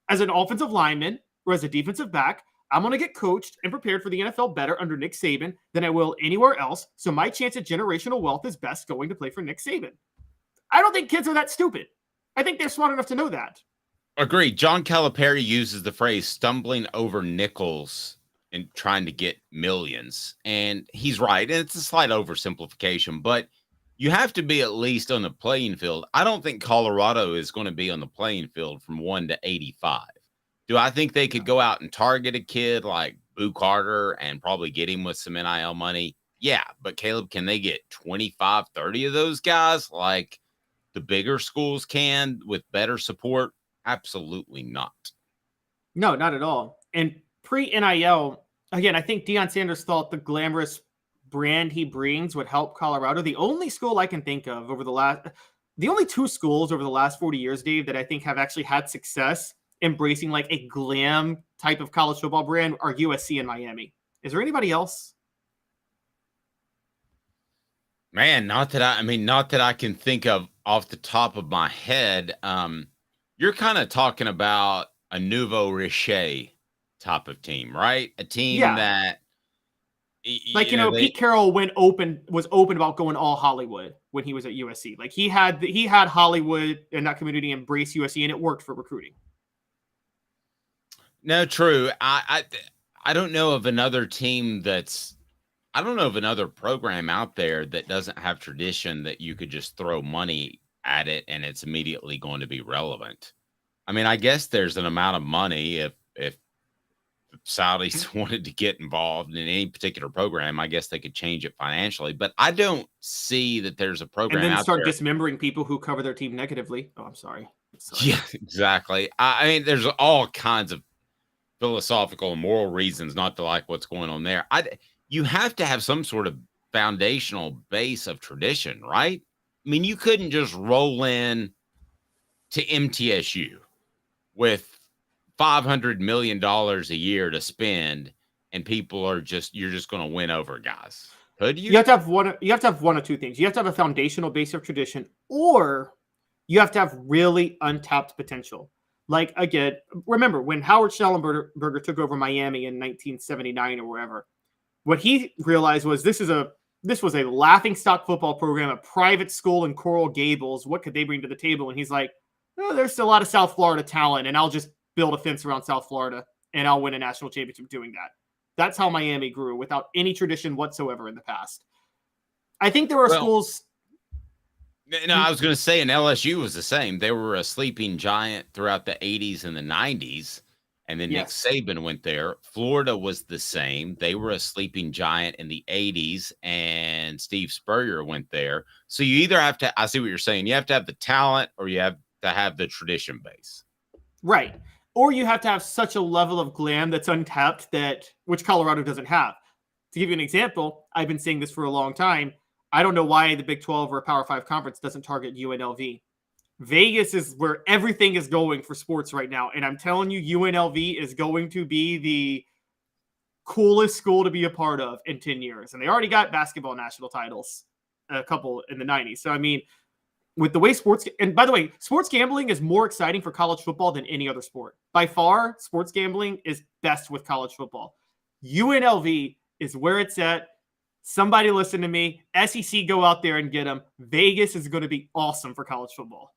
as an offensive lineman or as a defensive back, I'm going to get coached and prepared for the NFL better under Nick Saban than I will anywhere else. So my chance at generational wealth is best going to play for Nick Saban. I don't think kids are that stupid. I think they're smart enough to know that. Agreed. John Calipari uses the phrase stumbling over nickels and trying to get millions. And he's right. And it's a slight oversimplification, but you have to be at least on the playing field. I don't think Colorado is going to be on the playing field from 1 to 85. Do I think they could go out and target a kid like Boo Carter and probably get him with some NIL money? Yeah, but Caleb, can they get 25, 30 of those guys like the bigger schools can with better support? Absolutely not. No, not at all. And pre-NIL, again, I think Deion Sanders thought the glamorous brand he brings would help Colorado. The only school I can think of the only 2 schools over the last 40 years, Dave, that I think have actually had success embracing like a glam type of college football brand are USC and Miami. Is there anybody else? Man, not that I can think of off the top of my head. You're kind of talking about a nouveau riche type of team, right? A team that Pete Carroll was open about going all Hollywood when he was at USC. Like he had Hollywood and that community embrace USC, and it worked for recruiting. No, true. I don't know of another team I don't know of another program out there that doesn't have tradition that you could just throw money at it and it's immediately going to be relevant. I mean, I guess there's an amount of money if Saudis wanted to get involved in any particular program, I guess they could change it financially. But I don't see that there's a program and then out start there. dismembering people who cover their team negatively. Oh, I'm sorry. Yeah, exactly. I mean, there's all kinds of philosophical and moral reasons not to like what's going on there. You have to have some sort of foundational base of tradition, right? I mean, you couldn't just roll in to MTSU with $500 million a year to spend, and you're just going to win over guys. Could you? You have to have one of 2 things. You have to have a foundational base of tradition, or you have to have really untapped potential. Like, again, remember when Howard Schnellenberger took over Miami in 1979 or wherever, what he realized was this was a laughingstock football program, a private school in Coral Gables. What could they bring to the table? And he's like, oh, there's still a lot of South Florida talent, and I'll just build a fence around South Florida, and I'll win a national championship doing that. That's how Miami grew without any tradition whatsoever in the past. I think there are schools. No, I was going to say, and LSU was the same. They were a sleeping giant throughout the 80s and the 90s. And then Yes. Nick Saban went there. Florida was the same. They were a sleeping giant in the 80s, and Steve Spurrier went there. So you either have to, I see what you're saying, you have to have the talent or you have to have the tradition base. Right. Or you have to have such a level of glam that's untapped which Colorado doesn't have. To give you an example, I've been saying this for a long time. I don't know why the Big 12 or Power 5 conference doesn't target UNLV. Vegas is where everything is going for sports right now. And I'm telling you, UNLV is going to be the coolest school to be a part of in 10 years. And they already got basketball national titles, a couple in the 90s. So, I mean, with the way and by the way, sports gambling is more exciting for college football than any other sport. By far, sports gambling is best with college football. UNLV is where it's at. Somebody listen to me. SEC, go out there and get them. Vegas is going to be awesome for college football.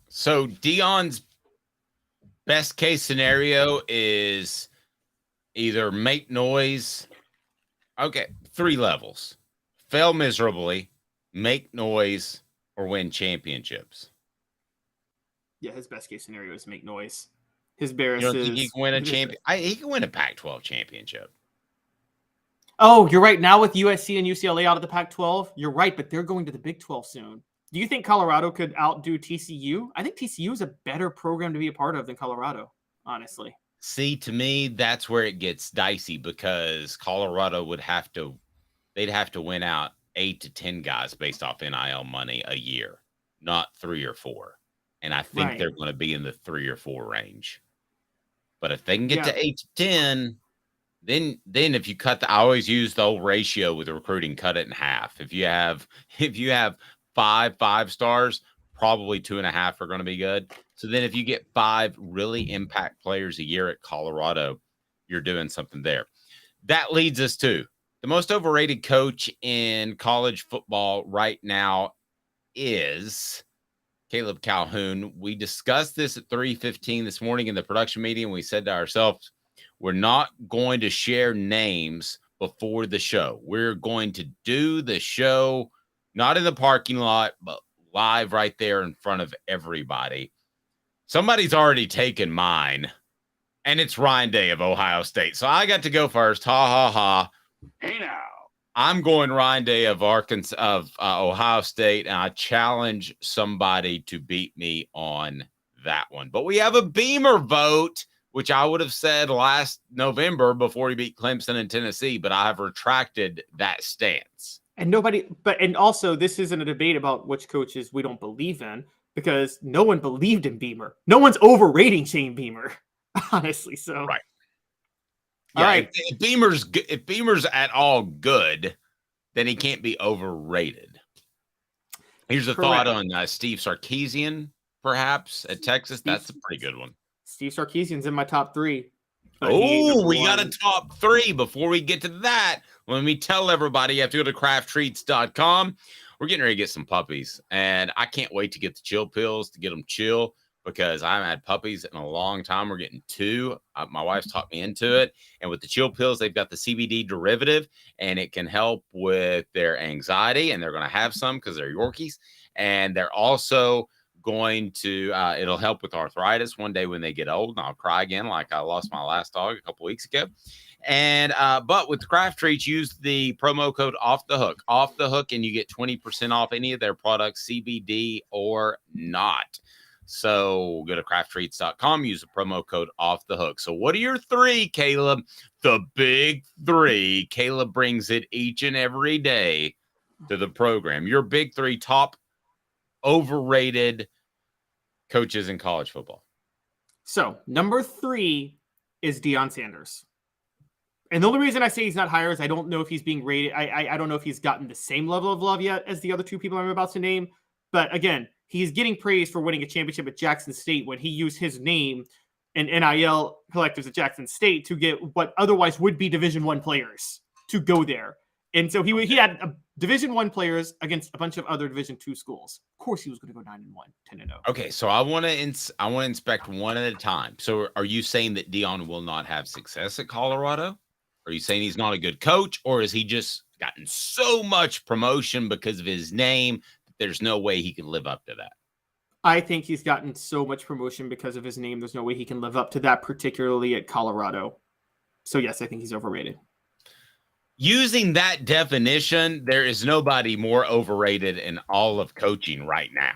So Deion's best case scenario is either make noise. Okay, 3 levels. Fail miserably, make noise, or win championships. Yeah, his best case scenario is make noise. His Bears You don't think he can win a champion? He can win a Pac-12 championship. Oh, you're right. Now with USC and UCLA out of the Pac-12, you're right, but they're going to the Big 12 soon. Do you think Colorado could outdo TCU? I think TCU is a better program to be a part of than Colorado, honestly. See, to me, that's where it gets dicey because Colorado they'd have to win out 8 to 10 guys based off NIL money a year, not 3 or 4. And I think they're going to be in the 3 or 4 range. But if they can get to 8 to 10, then if you cut I always use the old ratio with recruiting, cut it in half. If you have 5 stars, probably 2.5 are going to be good. So then if you get 5 really impact players a year at Colorado, you're doing something there. That leads us to the most overrated coach in college football right now is Caleb Calhoun. We discussed this at 3:15 this morning in the production meeting. We said to ourselves, we're not going to share names before the show. We're going to do the show not in the parking lot, but live right there in front of everybody. Somebody's already taken mine, and it's Ryan Day of Ohio State. So I got to go first. Ha, ha, ha. Hey, now. I'm going Ryan Day of Ohio State, and I challenge somebody to beat me on that one. But we have a Beamer vote, which I would have said last November before he beat Clemson and Tennessee, but I have retracted that stance. And also this isn't a debate about which coaches we don't believe in because no one believed in Beamer. No one's overrating Shane Beamer, honestly. So, right. All right. If Beamer's at all good, then he can't be overrated. Here's a thought on Steve Sarkisian, perhaps at Texas. That's a pretty good one. Steve Sarkisian's in my top 3. Oh, we got a top 3. Before we get to that, let me tell everybody you have to go to crafttreats.com. We're getting ready to get some puppies, and I can't wait to get the chill pills to get them chill because I haven't had puppies in a long time. We're getting 2. My wife's taught me into it, and with the chill pills, they've got the CBD derivative, and it can help with their anxiety, and they're going to have some because they're Yorkies, and they're also going to it'll help with arthritis one day when they get old, and I'll cry again like I lost my last dog a couple weeks ago. And but with the Craft Treats, use the promo code off the hook, and you get 20% off any of their products, CBD or not. So go to crafttreats.com, use the promo code off the hook. So what are your 3, Caleb? The big 3. Caleb brings it each and every day to the program. Your big 3 top overrated coaches in college football. So number 3 is Deion Sanders. And the only reason I say he's not higher is I don't know if he's being rated. I don't know if he's gotten the same level of love yet as the other 2 people I'm about to name. But again, he's getting praised for winning a championship at Jackson State when he used his name and NIL collectives at Jackson State to get what otherwise would be Division I players to go there. And so he had Division I players against a bunch of other Division II schools. Of course, he was going to go 9-1, 10-0. Okay, so I want to inspect one at a time. So are you saying that Deion will not have success at Colorado? Are you saying he's not a good coach, or is he just gotten so much promotion because of his name that there's no way he can live up to that? I think he's gotten so much promotion because of his name. There's no way he can live up to that, particularly at Colorado. So, yes, I think he's overrated. Using that definition, there is nobody more overrated in all of coaching right now.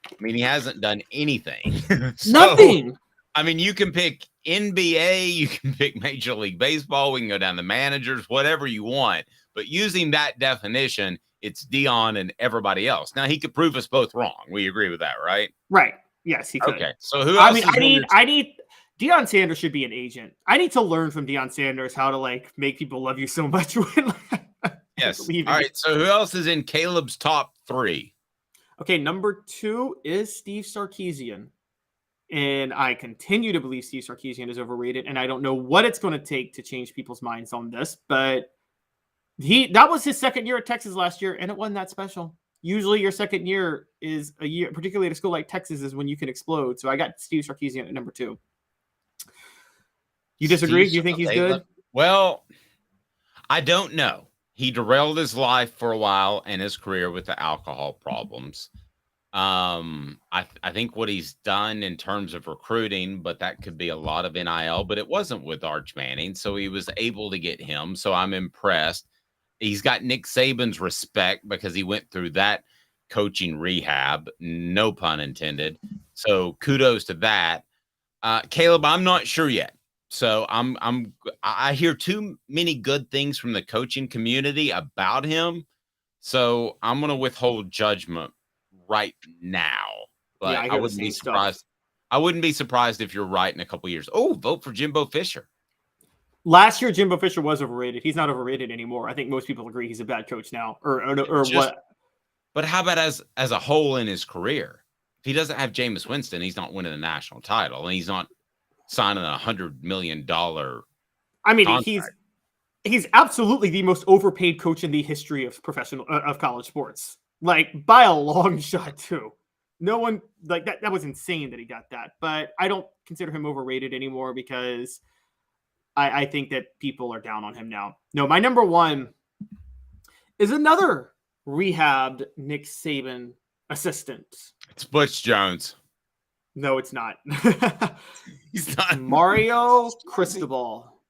I mean, he hasn't done anything. Nothing. I mean, you can pick NBA, you can pick Major League Baseball, we can go down the managers, whatever you want. But using that definition, it's Deion and everybody else. Now, he could prove us both wrong. We agree with that, right? Right. Yes, he could. Okay. So who else? I need Deion Sanders should be an agent. I need to learn from Deion Sanders how to like make people love you so much. Yes. All right. So who else is in Caleb's top 3? Okay. Number 2 is Steve Sarkisian. And I continue to believe Steve Sarkisian is overrated. And I don't know what it's going to take to change people's minds on this, but that was his second year at Texas last year, and it wasn't that special. Usually your second year is a year, particularly at a school like Texas, is when you can explode. So I got Steve Sarkisian at number 2. You disagree? Do you think he's good? Well, I don't know. He derailed his life for a while and his career with the alcohol problems. I think what he's done in terms of recruiting, but that could be a lot of NIL, but it wasn't with Arch Manning. So he was able to get him. So I'm impressed. He's got Nick Saban's respect because he went through that coaching rehab, no pun intended. So kudos to that. Caleb, I'm not sure yet. So I hear too many good things from the coaching community about him. So I'm going to withhold judgment right now. But Yeah, I wouldn't be surprised. I wouldn't be surprised if you're right in a couple years. Oh, vote for Jimbo Fisher. Last year, Jimbo Fisher was overrated. He's not overrated anymore. I think most people agree he's a bad coach now, or what? But how about as a whole in his career? If he doesn't have Jameis Winston, he's not winning a national title, and he's not signing $100 million. I mean, contract. he's absolutely the most overpaid coach in the history of of college sports, like by a long shot too. No one like that. That was insane that he got that, but I don't consider him overrated anymore because I think that people are down on him now. No, my number 1 is another rehabbed Nick Saban assistant. It's Butch Jones. No, it's not. He's not. Mario Cristobal.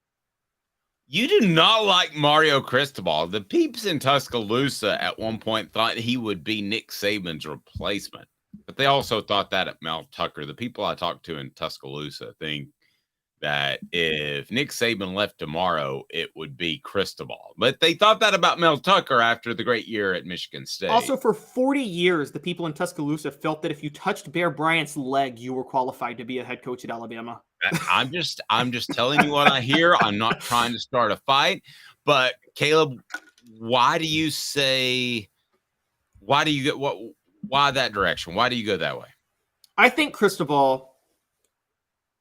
You do not like Mario Cristobal. The peeps in Tuscaloosa at one point thought he would be Nick Saban's replacement, but they also thought that at Mel Tucker. The people I talked to in Tuscaloosa think that if Nick Saban left tomorrow, it would be Cristobal. But they thought that about Mel Tucker after the great year at Michigan State. Also, for 40 years, the people in Tuscaloosa felt that if you touched Bear Bryant's leg, you were qualified to be a head coach at Alabama. I'm just telling you what I hear. I'm not trying to start a fight. But Caleb, why that direction? Why do you go that way? I think Cristobal.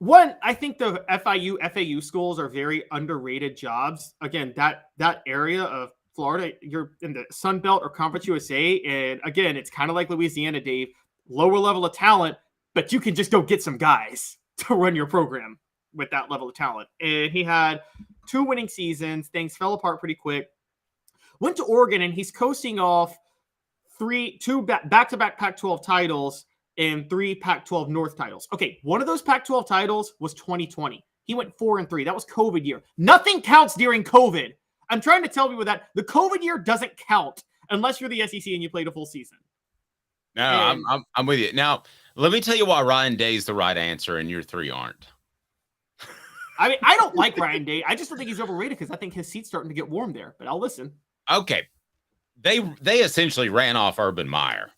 I think the FAU schools are very underrated jobs. Again, that area of Florida, you're in the Sun Belt or Conference USA. And again, it's kind of like Louisiana, Dave, lower level of talent, but you can just go get some guys to run your program with that level of talent. And he had 2 winning seasons. Things fell apart pretty quick. Went to Oregon and he's coasting off 2 back-to-back Pac-12 titles and 3 Pac-12 North titles. Okay, one of those Pac-12 titles was 2020. He went 4-3. That was COVID year. Nothing counts during COVID. I'm trying to tell people that the COVID year doesn't count unless you're the SEC and you played a full season. No, I'm with you. Now, let me tell you why Ryan Day is the right answer and your 3 aren't. I mean, I don't like Ryan Day. I just don't think he's overrated because I think his seat's starting to get warm there, but I'll listen. Okay. They essentially ran off Urban Meyer.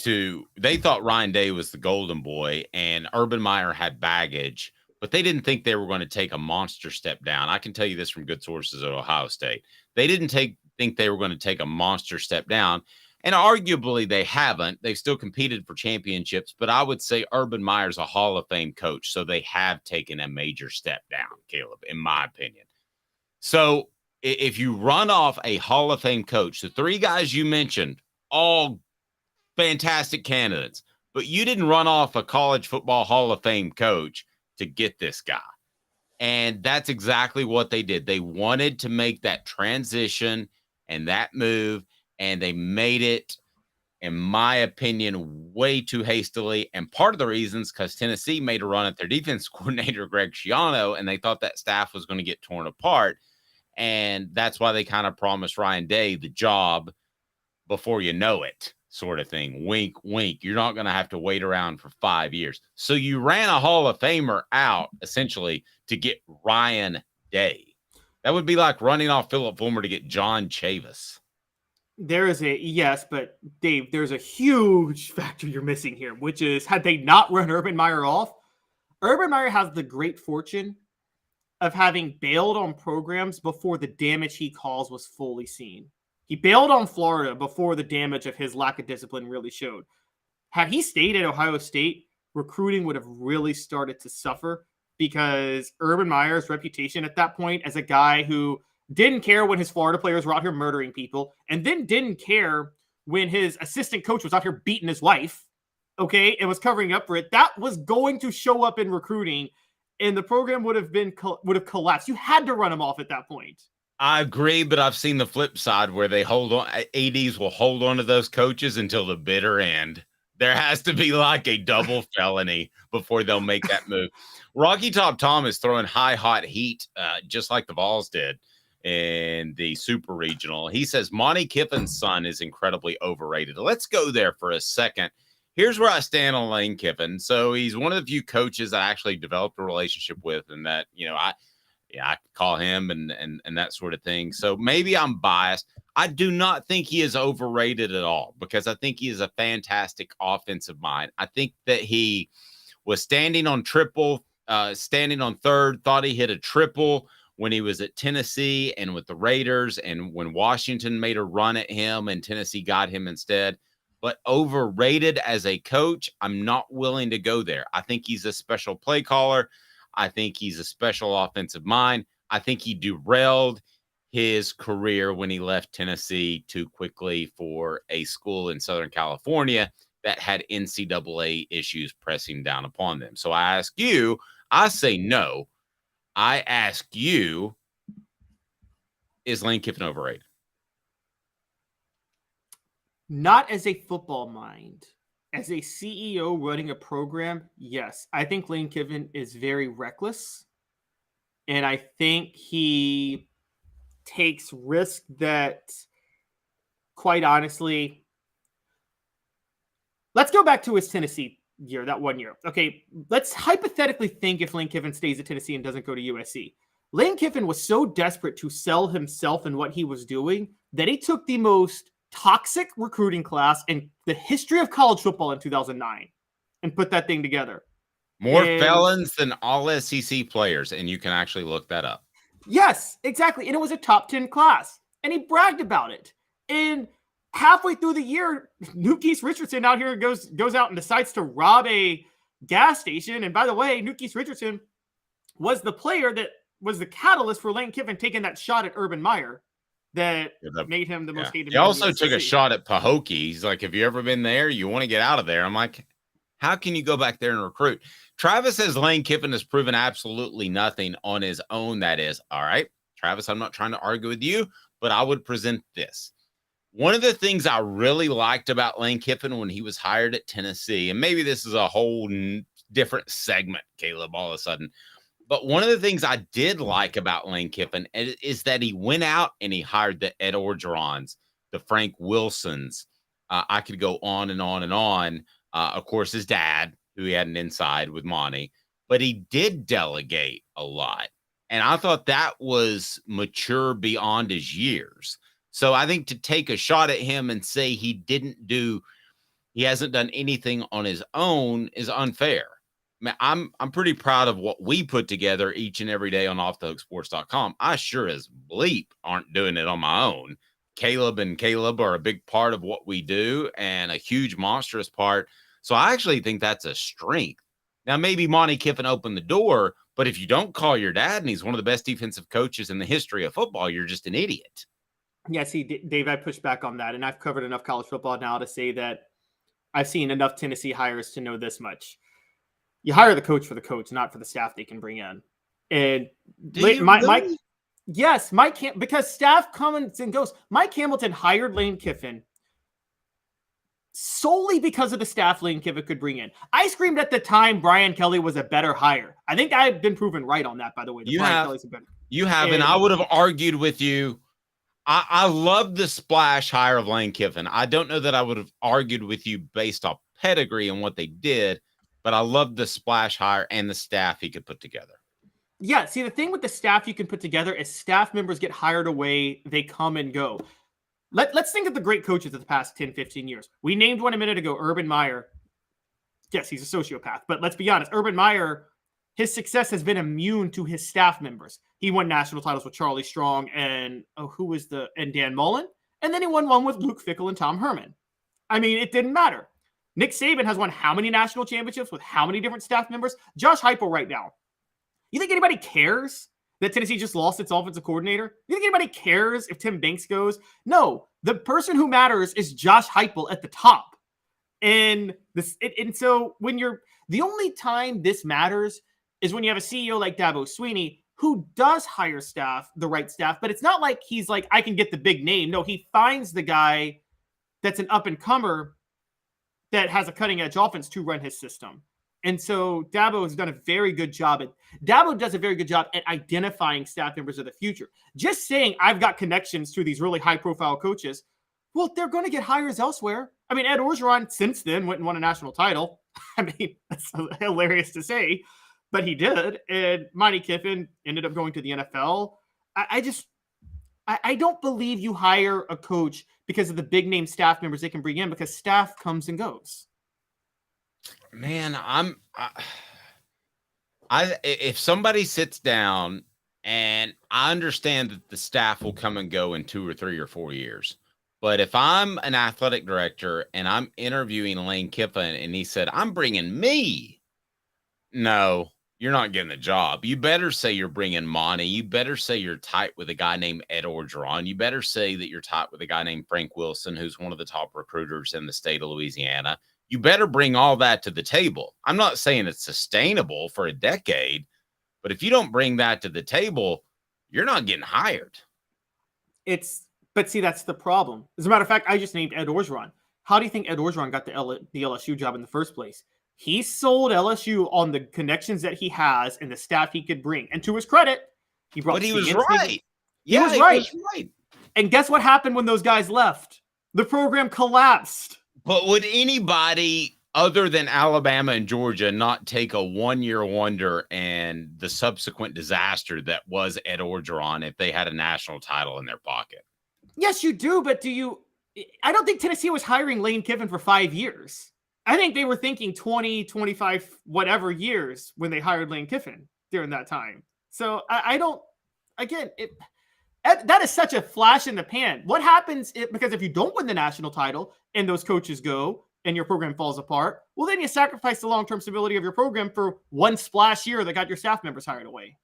They thought Ryan Day was the golden boy and Urban Meyer had baggage, but they didn't think they were going to take a monster step down. I can tell you this from good sources at Ohio State. They didn't think they were going to take a monster step down, and arguably they haven't. They've still competed for championships, but I would say Urban Meyer's a Hall of Fame coach, so they have taken a major step down, Caleb, in my opinion. So if you run off a Hall of Fame coach, the 3 guys you mentioned, all fantastic candidates, but you didn't run off a college football Hall of Fame coach to get this guy. And that's exactly what they did. They wanted to make that transition and that move, and they made it in my opinion, way too hastily. And part of the reasons because Tennessee made a run at their defense coordinator, Greg Schiano, and they thought that staff was going to get torn apart. And that's why they kind of promised Ryan Day the job before you know it, sort of thing. Wink, wink. You're not going to have to wait around for 5 years. So you ran a Hall of Famer out, essentially, to get Ryan Day. That would be like running off Philip Fulmer to get John Chavis. There is yes, but Dave, there's a huge factor you're missing here, which is had they not run Urban Meyer off, Urban Meyer has the great fortune of having bailed on programs before the damage he caused was fully seen. He bailed on Florida before the damage of his lack of discipline really showed. Had he stayed at Ohio State, recruiting would have really started to suffer because Urban Meyer's reputation at that point as a guy who didn't care when his Florida players were out here murdering people, and then didn't care when his assistant coach was out here beating his wife, okay, and was covering up for it. That was going to show up in recruiting, and the program would have collapsed. You had to run him off at that point. I agree, but I've seen the flip side where they hold on. ADs will hold on to those coaches until the bitter end. There has to be like a double felony before they'll make that move. Rocky Top Tom is throwing hot heat, just like the Vols did in the Super Regional. He says Monty Kiffin's son is incredibly overrated. Let's go there for a second. Here's where I stand on Lane Kiffin. So he's one of the few coaches I actually developed a relationship with, and that, you know, I call him and that sort of thing. So maybe I'm biased. I do not think he is overrated at all because I think he is a fantastic offensive mind. I think that he was standing on third, thought he hit a triple when he was at Tennessee and with the Raiders, and when Washington made a run at him and Tennessee got him instead. But overrated as a coach, I'm not willing to go there. I think he's a special play caller. I think he's a special offensive mind. I think he derailed his career when he left Tennessee too quickly for a school in Southern California that had NCAA issues pressing down upon them. So I ask you, I say no. I ask you, is Lane Kiffin overrated? Not as a football mind. As a CEO running a program, yes. I think Lane Kiffin is very reckless. And I think he takes risks that, quite honestly, let's go back to his Tennessee year, that 1 year. Okay, let's hypothetically think if Lane Kiffin stays at Tennessee and doesn't go to USC. Lane Kiffin was so desperate to sell himself and what he was doing that he took the most toxic recruiting class in the history of college football in 2009 and put that thing together. More felons than all SEC players, and you can actually look that up. Yes, exactly. And it was a top 10 class, and he bragged about it. And halfway through the year, Newkeith Richardson out here goes out and decides to rob a gas station. And by the way, Newkeith Richardson was the player that was the catalyst for Lane Kiffin taking that shot at Urban Meyer that made him the most hated. He also took a shot at Pahokee. He's like, have you ever been there? You want to get out of there. I'm like, how can you go back there and recruit? Travis says Lane Kiffin has proven absolutely nothing on his own. That is, all right, Travis, I'm not trying to argue with you, but I would present this. One of the things I really liked about Lane Kiffin when he was hired at Tennessee, and maybe this is a whole different segment, Caleb, all of a sudden, but one of the things I did like about Lane Kiffin is that he went out and he hired the Ed Orgerons, the Frank Wilsons. I could go on and on and on. Of course, his dad, who he had an inside with Monty, but he did delegate a lot. And I thought that was mature beyond his years. So I think to take a shot at him and say he hasn't done anything on his own is unfair. I mean, I'm pretty proud of what we put together each and every day on offthehooksports.com. I sure as bleep aren't doing it on my own. Caleb are a big part of what we do and a huge monstrous part. So I actually think that's a strength. Now, maybe Monty Kiffin opened the door, but if you don't call your dad and he's one of the best defensive coaches in the history of football, you're just an idiot. Yeah, see, Dave, I push back on that. And I've covered enough college football now to say that I've seen enough Tennessee hires to know this much. You hire the coach for the coach, not for the staff they can bring in. And because staff comes and goes. Mike Hamilton hired Lane Kiffin solely because of the staff Lane Kiffin could bring in. I screamed at the time Brian Kelly was a better hire. I think I've been proven right on that, by the way. You have, and I would have argued with you. I love the splash hire of Lane Kiffin. I don't know that I would have argued with you based off pedigree and what they did, but I love the splash hire and the staff he could put together. Yeah, see, the thing with the staff you can put together is staff members get hired away, they come and go. Let's think of the great coaches of the past 10, 15 years. We named one a minute ago, Urban Meyer. Yes, he's a sociopath, but let's be honest. Urban Meyer, his success has been immune to his staff members. He won national titles with Charlie Strong and Dan Mullen, and then he won one with Luke Fickell and Tom Herman. I mean, it didn't matter. Nick Saban has won how many national championships with how many different staff members? Josh Heupel right now. You think anybody cares that Tennessee just lost its offensive coordinator? You think anybody cares if Tim Banks goes? No, the person who matters is Josh Heupel at the top. And so when the only time this matters is when you have a CEO like Dabo Swinney who does hire the right staff, but it's not like he's like, I can get the big name. No, he finds the guy that's an up-and-comer that has a cutting-edge offense to run his system. And so Dabo has done a very good job Dabo does a very good job at identifying staff members of the future. Just saying I've got connections to these really high-profile coaches, well, they're going to get hires elsewhere. I mean, Ed Orgeron since then went and won a national title. I mean, that's hilarious to say, but he did. And Monty Kiffin ended up going to the NFL. I don't believe you hire a coach because of the big-name staff members they can bring in, because staff comes and goes. Man, if somebody sits down, and I understand that the staff will come and go in 2 or 3 or 4 years, but if I'm an athletic director and I'm interviewing Lane Kiffin and he said, I'm bringing me, no, you're not getting the job. You better say you're bringing Monty. You better say you're tight with a guy named Ed Orgeron. You better say that you're tight with a guy named Frank Wilson, who's one of the top recruiters in the state of Louisiana. You better bring all that to the table. I'm not saying it's sustainable for a decade, but if you don't bring that to the table, you're not getting hired. But see, that's the problem. As a matter of fact, I just named Ed Orgeron. How do you think Ed Orgeron got the LSU job in the first place? He sold LSU on the connections that he has and the staff he could bring. And to his credit, he brought. But he was right. He was right. And guess what happened when those guys left? The program collapsed. But would anybody other than Alabama and Georgia not take a 1-year wonder and the subsequent disaster that was Ed Orgeron if they had a national title in their pocket? Yes, you do. But I don't think Tennessee was hiring Lane Kiffin for 5 years. I think they were thinking 20, 25, whatever years when they hired Lane Kiffin during that time. So I don't, again, that is such a flash in the pan. What happens because if you don't win the national title and those coaches go and your program falls apart, well, then you sacrifice the long-term stability of your program for one splash year that got your staff members hired away.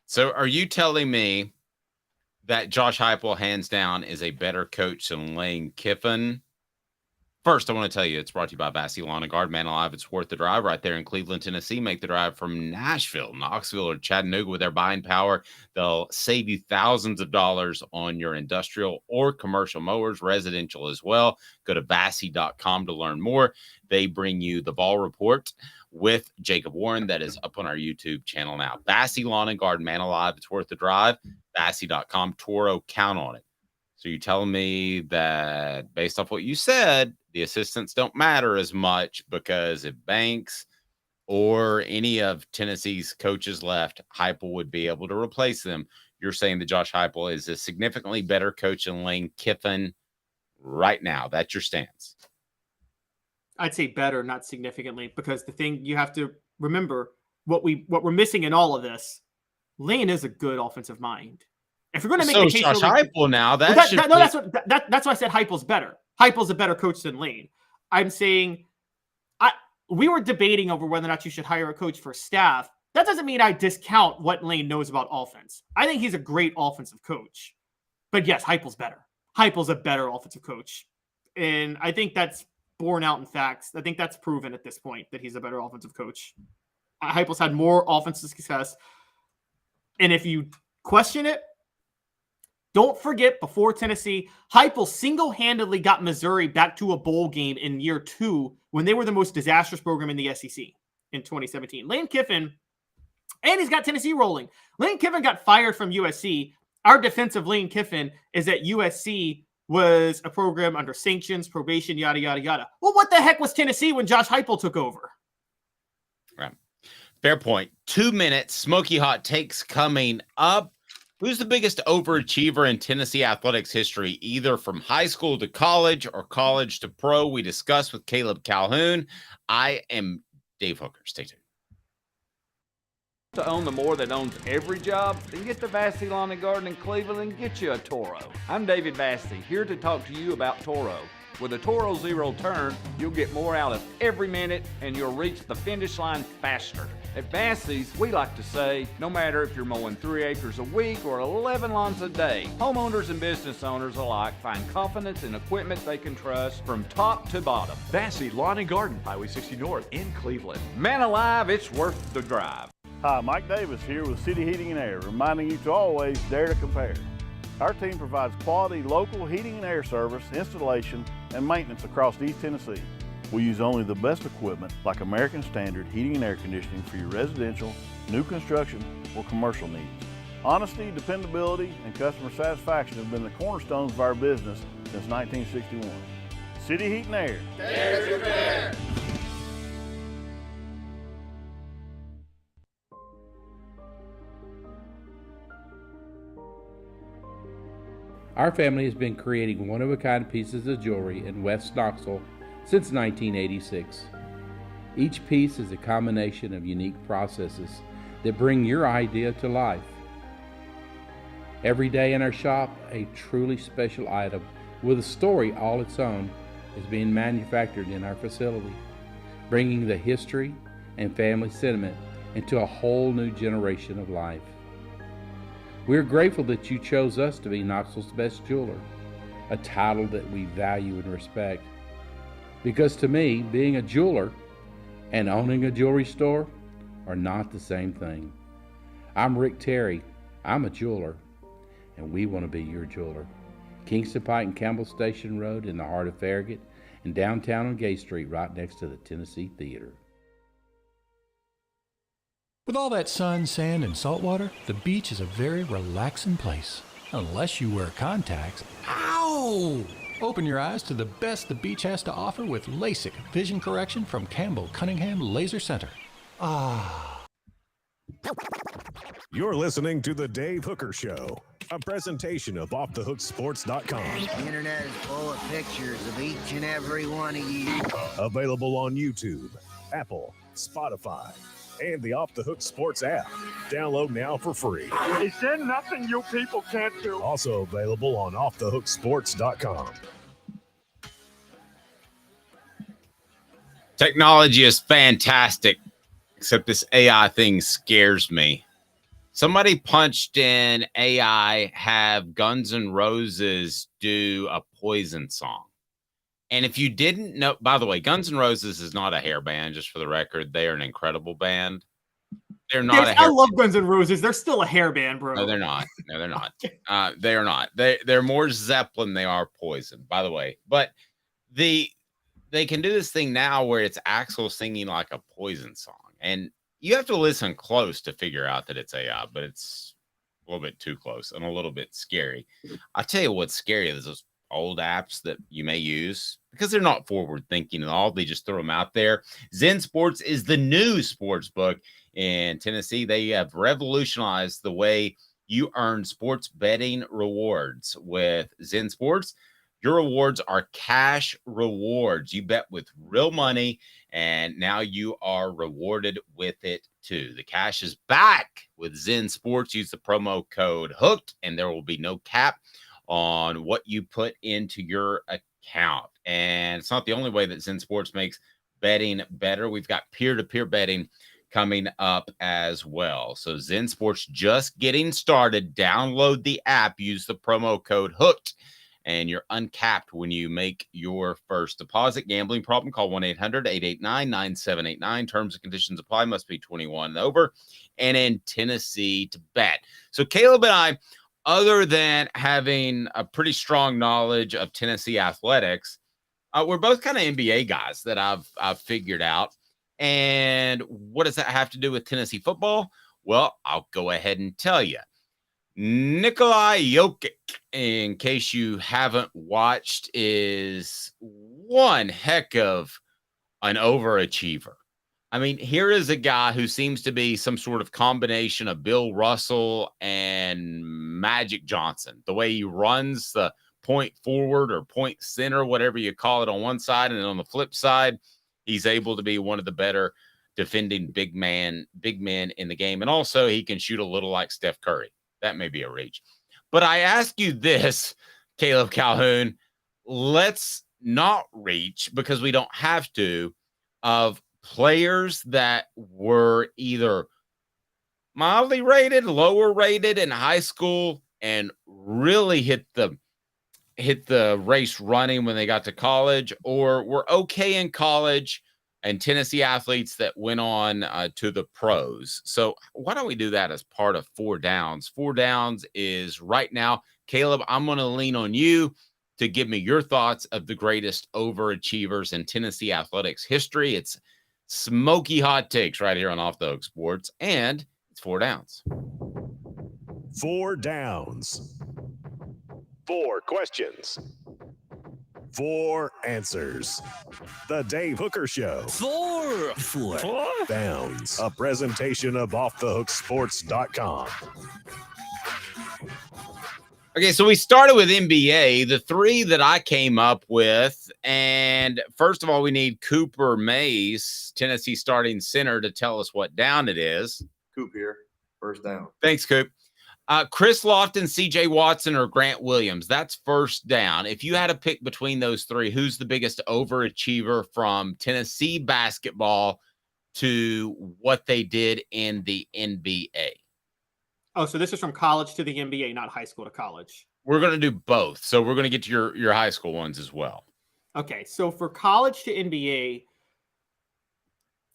So are you telling me that Josh Heupel, hands down, is a better coach than Lane Kiffin? First, I want to tell you, it's brought to you by Vassy Lawn and Garden. Man alive, it's worth the drive right there in Cleveland, Tennessee. Make the drive from Nashville, Knoxville, or Chattanooga with their buying power. They'll save you thousands of dollars on your industrial or commercial mowers, residential as well. Go to Vassy.com to learn more. They bring you the Ball Report with Jacob Warren that is up on our YouTube channel now. Vassy Lawn and Garden, man alive, it's worth the drive. Vassy.com, Toro, count on it. So you're telling me that based off what you said, the assistants don't matter as much because if Banks or any of Tennessee's coaches left, Heupel would be able to replace them. You're saying that Josh Heupel is a significantly better coach than Lane Kiffin right now. That's your stance. I'd say better, not significantly, because the thing you have to remember, what we're missing in all of this, Lane is a good offensive mind. If you're going to make the case, Josh Heupel now, that's why I said Heupel's better. Heupel's a better coach than Lane. I'm saying we were debating over whether or not you should hire a coach for staff. That doesn't mean I discount what Lane knows about offense. I think he's a great offensive coach. But yes, Heupel's better. Heupel's a better offensive coach. And I think that's borne out in facts. I think that's proven at this point that he's a better offensive coach. Heupel's had more offensive success. And if you question it, Don't forget, before Tennessee, Heupel single-handedly got Missouri back to a bowl game in year 2 when they were the most disastrous program in the SEC in 2017. Lane Kiffin, and he's got Tennessee rolling. Lane Kiffin got fired from USC. Our defense of Lane Kiffin is that USC was a program under sanctions, probation, yada, yada, yada. Well, what the heck was Tennessee when Josh Heupel took over? Right. Fair point. 2 minutes. Smoky hot takes coming up. Who's the biggest overachiever in Tennessee athletics history, either from high school to college or college to pro? We discuss with Caleb Calhoun. I am Dave Hooker. Stay tuned. To own the more that owns every job, then get to Vassey Lawn and Garden in Cleveland and get you a Toro. I'm David Vassey, here to talk to you about Toro. With a Toro Zero Turn, you'll get more out of every minute and you'll reach the finish line faster. At Vassey's, we like to say, no matter if you're mowing 3 acres a week or 11 lawns a day, homeowners and business owners alike find confidence in equipment they can trust from top to bottom. Vassey Lawn and Garden, Highway 60 North in Cleveland. Man alive, it's worth the drive. Hi, Mike Davis here with City Heating and Air, reminding you to always dare to compare. Our team provides quality local heating and air service, installation, and maintenance across East Tennessee. We use only the best equipment like American Standard heating and air conditioning for your residential, new construction, or commercial needs. Honesty, dependability, and customer satisfaction have been the cornerstones of our business since 1961. City Heat and Air. Dare to compare. Our family has been creating one-of-a-kind pieces of jewelry in West Knoxville since 1986. Each piece is a combination of unique processes that bring your idea to life. Every day in our shop, a truly special item with a story all its own is being manufactured in our facility, bringing the history and family sentiment into a whole new generation of life. We're grateful that you chose us to be Knoxville's best jeweler, a title that we value and respect. Because to me, being a jeweler and owning a jewelry store are not the same thing. I'm Rick Terry, I'm a jeweler, and we want to be your jeweler. Kingston Pike and Campbell Station Road in the heart of Farragut, and downtown on Gay Street right next to the Tennessee Theater. With all that sun, sand, and salt water, the beach is a very relaxing place. Unless you wear contacts. Ow! Open your eyes to the best the beach has to offer with LASIK vision correction from Campbell Cunningham Laser Center. Ah. You're listening to The Dave Hooker Show, a presentation of OffTheHookSports.com. The internet is full of pictures of each and every one of you. Available on YouTube, Apple, Spotify, and the Off the Hook Sports app. Download now for free. Is there nothing you people can't do? Also available on OffTheHookSports.com. Technology is fantastic, except this AI thing scares me. Somebody punched in AI, have Guns N' Roses do a Poison song. And if you didn't know, by the way, Guns N' Roses is not a hair band, just for the record. They are an incredible band. They're not Yes, a hair I love Guns N' Roses. They're still a hair band, bro. No, they're not. No, they're not. They are not. They're more Zeppelin. They are Poison, by the way. But they can do this thing now where it's Axl singing like a Poison song. And you have to listen close to figure out that it's AI, but it's a little bit too close and a little bit scary. I'll tell you what's scary is those old apps that you may use because they're not forward thinking at all. They just throw them out there. Zen Sports is the new sports book in Tennessee. They have revolutionized the way you earn sports betting rewards with Zen Sports. Your rewards are cash rewards. You bet with real money, and now you are rewarded with it too. The cash is back with Zen Sports. Use the promo code HOOKED, and there will be no cap on what you put into your account. And it's not the only way that Zen Sports makes betting better. We've got peer-to-peer betting coming up as well. So Zen Sports just getting started. Download the app, use the promo code HOOKED, and you're uncapped when you make your first deposit. Gambling problem, call 1-800-889-9789. Terms and conditions apply. Must be 21 and over and in Tennessee to bet. So Caleb and I other than having a pretty strong knowledge of Tennessee athletics, we're both kind of NBA guys that I've figured out. And what does that have to do with Tennessee football? Well, I'll go ahead and tell you. Nikolai Jokic, in case you haven't watched, is one heck of an overachiever. I mean, here is a guy who seems to be some sort of combination of Bill Russell and Magic Johnson. The way he runs the point forward or point center, whatever you call it, on one side, and then on the flip side, he's able to be one of the better defending big men in the game. And also, he can shoot a little like Steph Curry. That may be a reach. But I ask you this, Caleb Calhoun, let's not reach, because we don't have to, of players that were either mildly rated, lower rated in high school, and really hit the race running when they got to college, or were okay in college, and Tennessee athletes that went on to the pros. So why don't we do that as part of 4 Downs? 4 Downs is right now. Caleb, I'm going to lean on you to give me your thoughts of the greatest overachievers in Tennessee athletics history. It's smoky hot takes right here on Off the Hook Sports, and it's 4 Downs. 4 Downs. 4 questions. 4 answers. The Dave Hooker Show. 4 Downs. A presentation of offthehooksports.com. Okay, so we started with NBA, the 3 that I came up with. And first of all, we need Cooper Mays, Tennessee starting center, to tell us what down it is. Coop here. First down. Thanks, Coop. Chris Lofton, CJ Watson, or Grant Williams. That's first down. If you had to pick between those 3, who's the biggest overachiever from Tennessee basketball to what they did in the NBA? Oh, so this is from college to the NBA, not high school to college. We're going to do both. So we're going to get to your high school ones as well. Okay, so for college to NBA,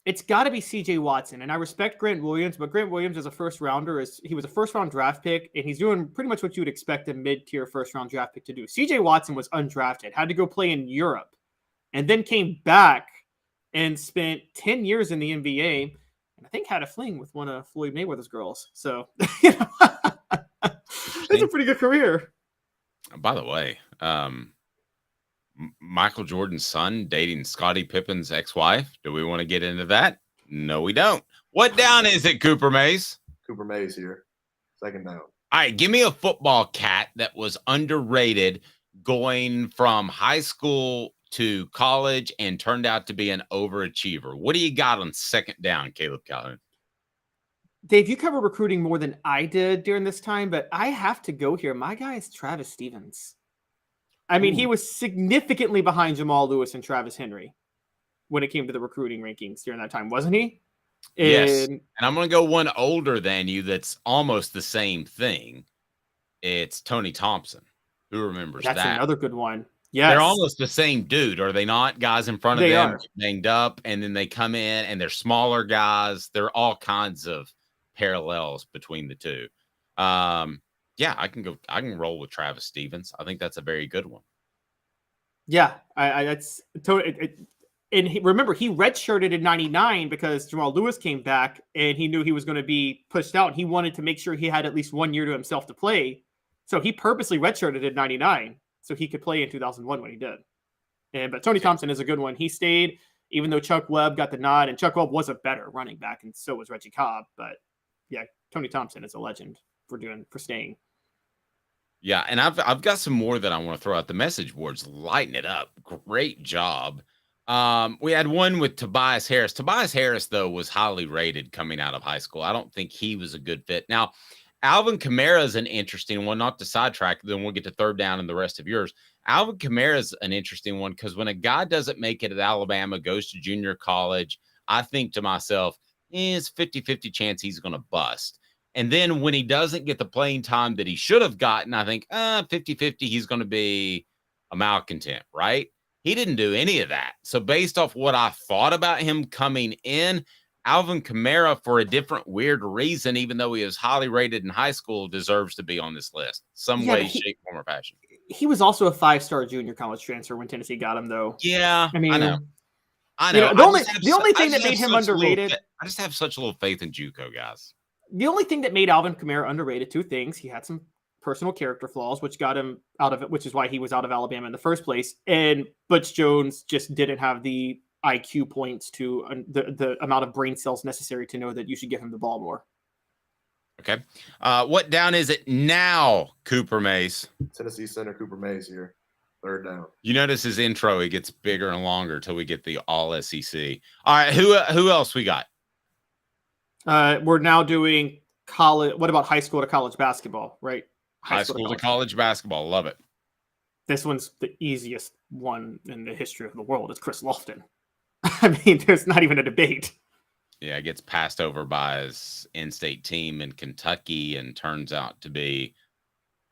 it's got to be CJ Watson. And I respect Grant Williams, but Grant Williams as a first rounder, he was a first round draft pick, and he's doing pretty much what you would expect a mid-tier first round draft pick to do. CJ Watson was undrafted, had to go play in Europe, and then came back and spent 10 years in the NBA, and I think had a fling with one of Floyd Mayweather's girls. So that's a pretty good career. By the way, Michael Jordan's son dating Scottie Pippen's ex-wife. Do we want to get into that? No, we don't. What down is it, Cooper Mays? Cooper Mays here. Second down. All right, give me a football cat that was underrated going from high school to college and turned out to be an overachiever. What do you got on second down, Caleb Calhoun? Dave, you cover recruiting more than I did during this time, but I have to go here. My guy is Travis Stevens. I mean, he was significantly behind Jamal Lewis and Travis Henry when it came to the recruiting rankings during that time, wasn't he? Yes. And I'm going to go one older than you that's almost the same thing. It's Tony Thompson. Who remembers that? That's another good one. Yes. They're almost the same dude, are they not? Guys in front of them get banged up, and then they come in and they're smaller guys. There are all kinds of parallels between the two. Yeah, I can roll with Travis Stevens. I think that's a very good one. Yeah, that's totally. And remember, he redshirted in '99 because Jamal Lewis came back and he knew he was going to be pushed out. And he wanted to make sure he had at least 1 year to himself to play. So he purposely redshirted in '99 so he could play in 2001 when he did. But Tony Thompson is a good one. He stayed, even though Chuck Webb got the nod, and Chuck Webb was a better running back, and so was Reggie Cobb. But yeah, Tony Thompson is a legend for staying. Yeah, and I've got some more that I want to throw out. The message boards lighten it up. Great job. We had one with Tobias Harris. Tobias Harris, though, was highly rated coming out of high school. I don't think he was a good fit. Now, Alvin Kamara is an interesting one, not to sidetrack, then we'll get to third down and the rest of yours. Alvin Kamara is an interesting one because when a guy doesn't make it at Alabama, goes to junior college, I think to myself, it's 50-50 chance he's going to bust. And then when he doesn't get the playing time that he should have gotten, I think 50-50, he's going to be a malcontent, right? He didn't do any of that. So based off what I thought about him coming in, Alvin Kamara, for a different weird reason, even though he was highly rated in high school, deserves to be on this list. Some way, shape, form, or fashion. He was also a 5-star junior college transfer when Tennessee got him, though. Yeah, I mean, I know. The only thing that made him underrated. I just have such a little faith in JUCO guys. The only thing that made Alvin Kamara underrated, two things: he had some personal character flaws, which got him out of it, which is why he was out of Alabama in the first place. And Butch Jones just didn't have the IQ points to the amount of brain cells necessary to know that you should give him the ball more. Okay. What down is it now, Cooper Mace? Tennessee center Cooper Mays here. Third down. You notice his intro, it gets bigger and longer till we get the all SEC. All right, who else we got? We're now doing college. What about high school to college basketball, right? High school to college basketball. Love it. This one's the easiest one in the history of the world. It's Chris Lofton. I mean, there's not even a debate. Yeah, gets passed over by his in-state team in Kentucky and turns out to be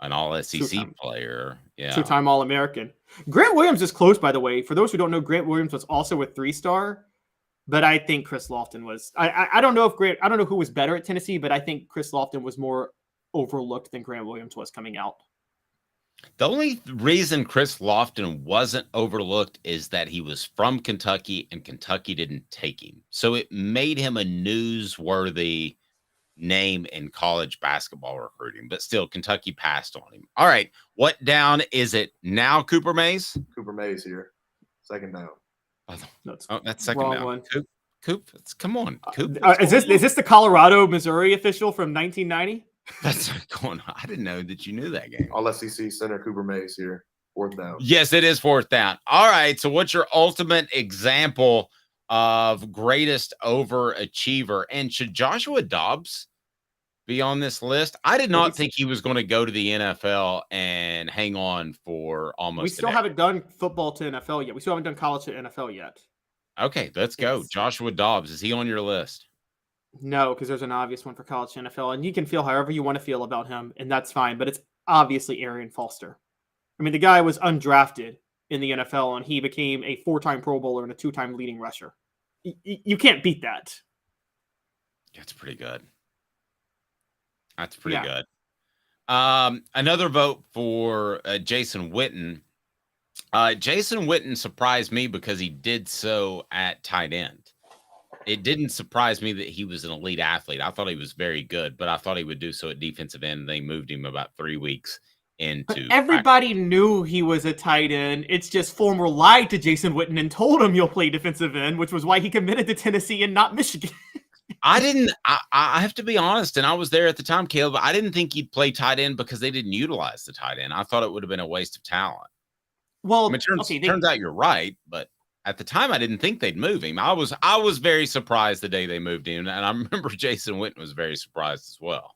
an all-SEC player. Yeah. Two-time All-American. Grant Williams is close, by the way. For those who don't know, Grant Williams was also a 3-star, but I think Chris Lofton was. I don't know who was better at Tennessee, but I think Chris Lofton was more overlooked than Grant Williams was coming out. The only reason Chris Lofton wasn't overlooked is that he was from Kentucky and Kentucky didn't take him. So it made him a newsworthy name in college basketball recruiting, but still Kentucky passed on him. All right. What down is it now, Cooper Mays? Cooper Mays here. Second down. That's second down. One. Coop, come on. Coop, is this the Colorado, Missouri official from 1990? That's going on. I didn't know that you knew that game. All SEC center Cooper Mays here. Fourth down. Yes, it is fourth down. All right. So what's your ultimate example of greatest overachiever? And should Joshua Dobbs be on this list? I did not think he was going to go to the NFL and hang on for almost. We still haven't done football to NFL yet. We still haven't done college to NFL yet. Okay, let's go. Joshua Dobbs. Is he on your list? No, because there's an obvious one for college to NFL, and you can feel however you want to feel about him, and that's fine. But it's obviously Arion Foster. I mean, the guy was undrafted in the NFL, and he became a 4-time Pro Bowler and a 2-time leading rusher. You can't beat that. That's pretty good. That's pretty good. Another vote for Jason Witten. Jason Witten surprised me because he did so at tight end. It didn't surprise me that he was an elite athlete. I thought he was very good, but I thought he would do so at defensive end. They moved him about 3 weeks into. But everybody knew he was a tight end. It's just former lied to Jason Witten and told him you'll play defensive end, which was why he committed to Tennessee and not Michigan. I have to be honest, and I was there at the time, Caleb. I didn't think he'd play tight end because they didn't utilize the tight end. I thought it would have been a waste of talent. Well, I mean, turns out you're right, but at the time I didn't think they'd move him. I was very surprised the day they moved him, and I remember Jason Witten was very surprised as well.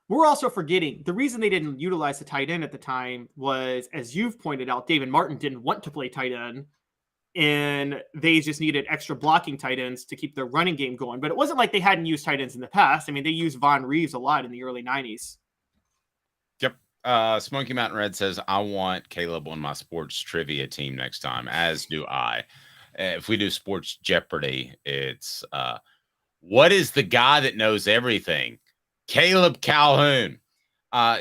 We're also forgetting the reason they didn't utilize the tight end at the time was, as you've pointed out, David Martin didn't want to play tight end, and they just needed extra blocking tight ends to keep their running game going. But it wasn't like they hadn't used tight ends in the past. I mean, they used Von Reeves a lot in the early 90s. Yep. Smoky Mountain Red says, I want Caleb on my sports trivia team next time, as do I. If we do Sports Jeopardy, it's what is the guy that knows everything? Caleb Calhoun.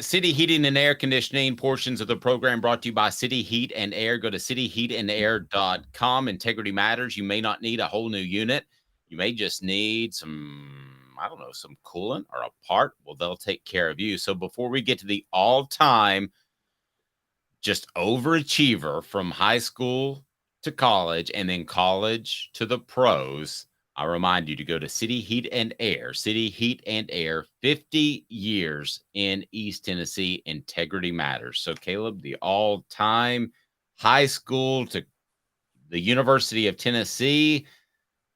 City Heating and Air Conditioning. Portions of the program brought to you by City Heat and Air. Go to cityheatandair.com. Integrity matters. You may not need a whole new unit. You may just need some coolant or a part. Well, they'll take care of you. So before we get to the all-time just overachiever from high school to college and then college to the pros, I remind you to go to City Heat and Air. City Heat and Air, 50 years in East Tennessee. Integrity matters. So, Caleb, the all-time high school to the University of Tennessee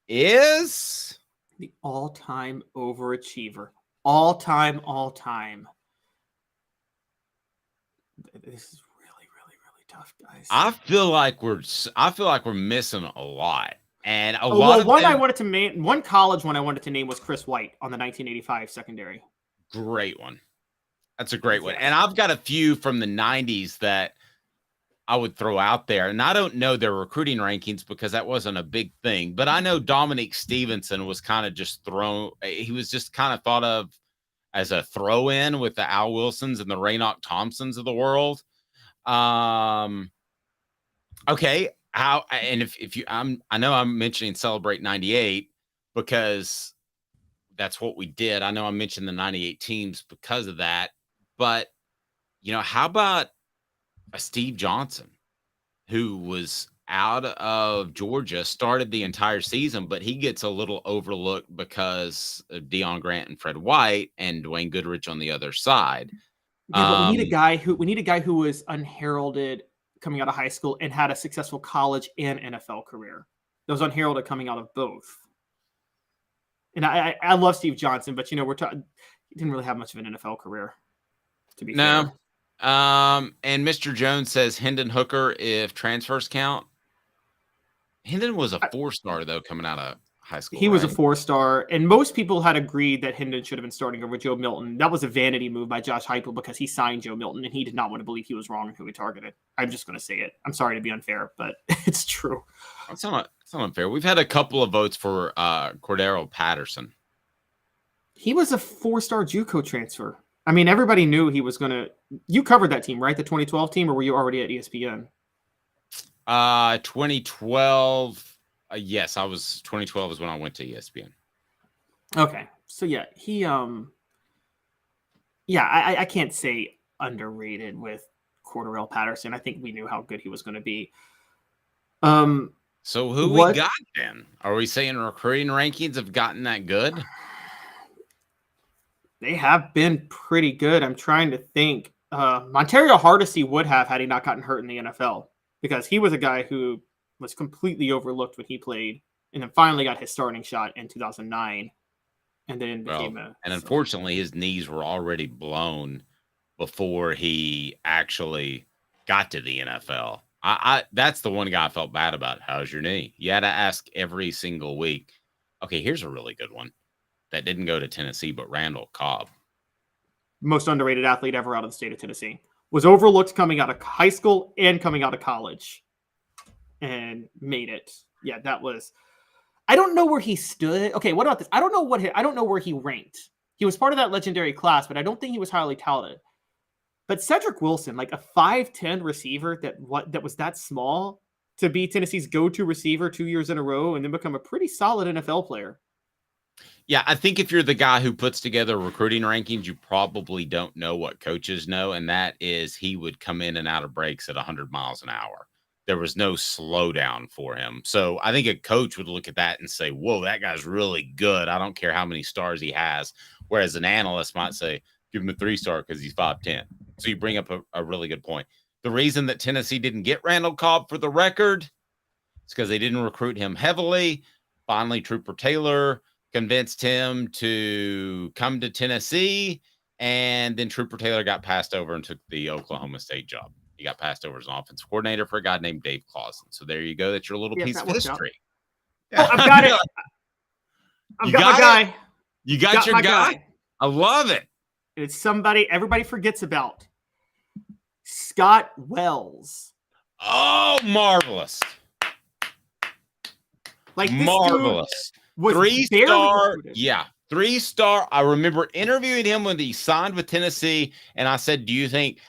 is the all-time overachiever. All-time. This is really, really, really tough, guys. I feel like we're missing a lot. And a lot of one college one I wanted to name was Chris White on the 1985 secondary. Great one. That's a great one. And I've got a few from the 90s that I would throw out there, and I don't know their recruiting rankings because that wasn't a big thing, but I know Dominique Stevenson was kind of just he was just kind of thought of as a throw-in with the Al Wilsons and the Raynoch Thompsons of the world. Okay. I know I'm mentioning Celebrate 98 because that's what we did. I know I mentioned the 98 teams because of that, but how about a Steve Johnson who was out of Georgia, started the entire season, but he gets a little overlooked because of Deion Grant and Fred White and Dwayne Goodrich on the other side. Yeah, but we need a guy who was unheralded coming out of high school and had a successful college and NFL career. That was unheralded coming out of both. And I love Steve Johnson, but he didn't really have much of an NFL career, to be fair. And Mr. Jones says Hendon Hooker if transfers count. Hendon was a 4-star though coming out of high school. He was a 4-star, and most people had agreed that Hendon should have been starting over Joe Milton. That was a vanity move by Josh Heupel because he signed Joe Milton, and he did not want to believe he was wrong in who he targeted. I'm just going to say it. I'm sorry to be unfair, but it's true. It's not unfair. We've had a couple of votes for Cordero Patterson. He was a 4-star JUCO transfer. I mean, everybody knew he was going to. You covered that team, right? The 2012 team, or were you already at ESPN? 2012. Yes, I was. 2012 is when I went to ESPN. Okay, so yeah, I can't say underrated with Cordero Patterson. I think we knew how good he was going to be. So who we got then? Are we saying recruiting rankings have gotten that good? They have been pretty good. I'm trying to think. Montario Hardesty would have had he not gotten hurt in the NFL, because he was a guy who was completely overlooked when he played, and then finally got his starting shot in 2009, and then became unfortunately his knees were already blown before he actually got to the NFL. I that's the one guy I felt bad about. How's your knee? You had to ask every single week. Okay, here's a really good one that didn't go to Tennessee, but Randall Cobb. Most underrated athlete ever out of the state of Tennessee. Was overlooked coming out of high school and coming out of college, and made it. Yeah, that was. I don't know where he stood. Okay, what about this? I don't know where he ranked. He was part of that legendary class, but I don't think he was highly touted. But Cedric Wilson, like a 5'10" receiver that was that small to be Tennessee's go-to receiver 2 years in a row and then become a pretty solid NFL player. Yeah, I think if you're the guy who puts together recruiting rankings, you probably don't know what coaches know, and that is he would come in and out of breaks at 100 miles an hour. There was no slowdown for him. So I think a coach would look at that and say, whoa, that guy's really good. I don't care how many stars he has. Whereas an analyst might say, give him a 3-star because he's 5'10". So you bring up a really good point. The reason that Tennessee didn't get Randall Cobb, for the record, is because they didn't recruit him heavily. Finally, Trooper Taylor convinced him to come to Tennessee, and then Trooper Taylor got passed over and took the Oklahoma State job. He got passed over as an offensive coordinator for a guy named Dave Clawson. So there you go. That's your little piece of history. Oh, I've got it. I've got my guy. You got your guy? I love it. It's somebody everybody forgets about. Scott Wells. Oh, marvelous. Like this marvelous. 3-star. Yeah. 3-star. I remember interviewing him when he signed with Tennessee, and I said,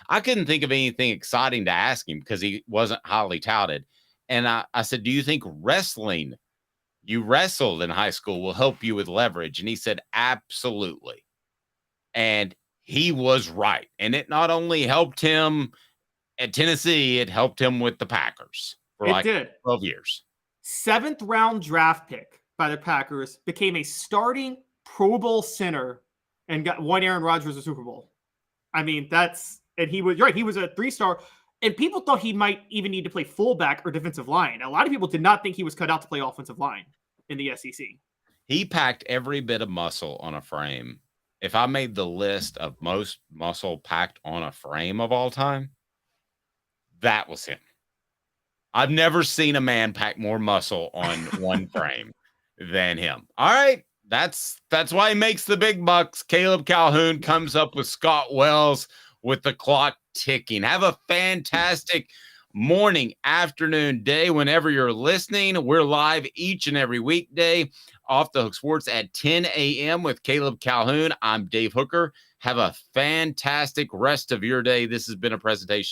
I couldn't think of anything exciting to ask him because he wasn't highly touted. And I said, do you think you wrestled in high school, will help you with leverage? And he said, absolutely. And he was right. And it not only helped him at Tennessee, it helped him with the Packers for 12 years. 7th round draft pick by the Packers, became a starting Pro Bowl center, and won Aaron Rodgers a Super Bowl. I mean, he was right. He was a 3-star, and people thought he might even need to play fullback or defensive line. A lot of people did not think he was cut out to play offensive line in the SEC. He packed every bit of muscle on a frame. If I made the list of most muscle packed on a frame of all time, that was him. I've never seen a man pack more muscle on one frame than him. All right. That's why he makes the big bucks. Caleb Calhoun comes up with Scott Wells with the clock ticking. Have a fantastic morning, afternoon, day, whenever you're listening. We're live each and every weekday. Off the Hook Sports at 10 a.m. with Caleb Calhoun. I'm Dave Hooker. Have a fantastic rest of your day. This has been a presentation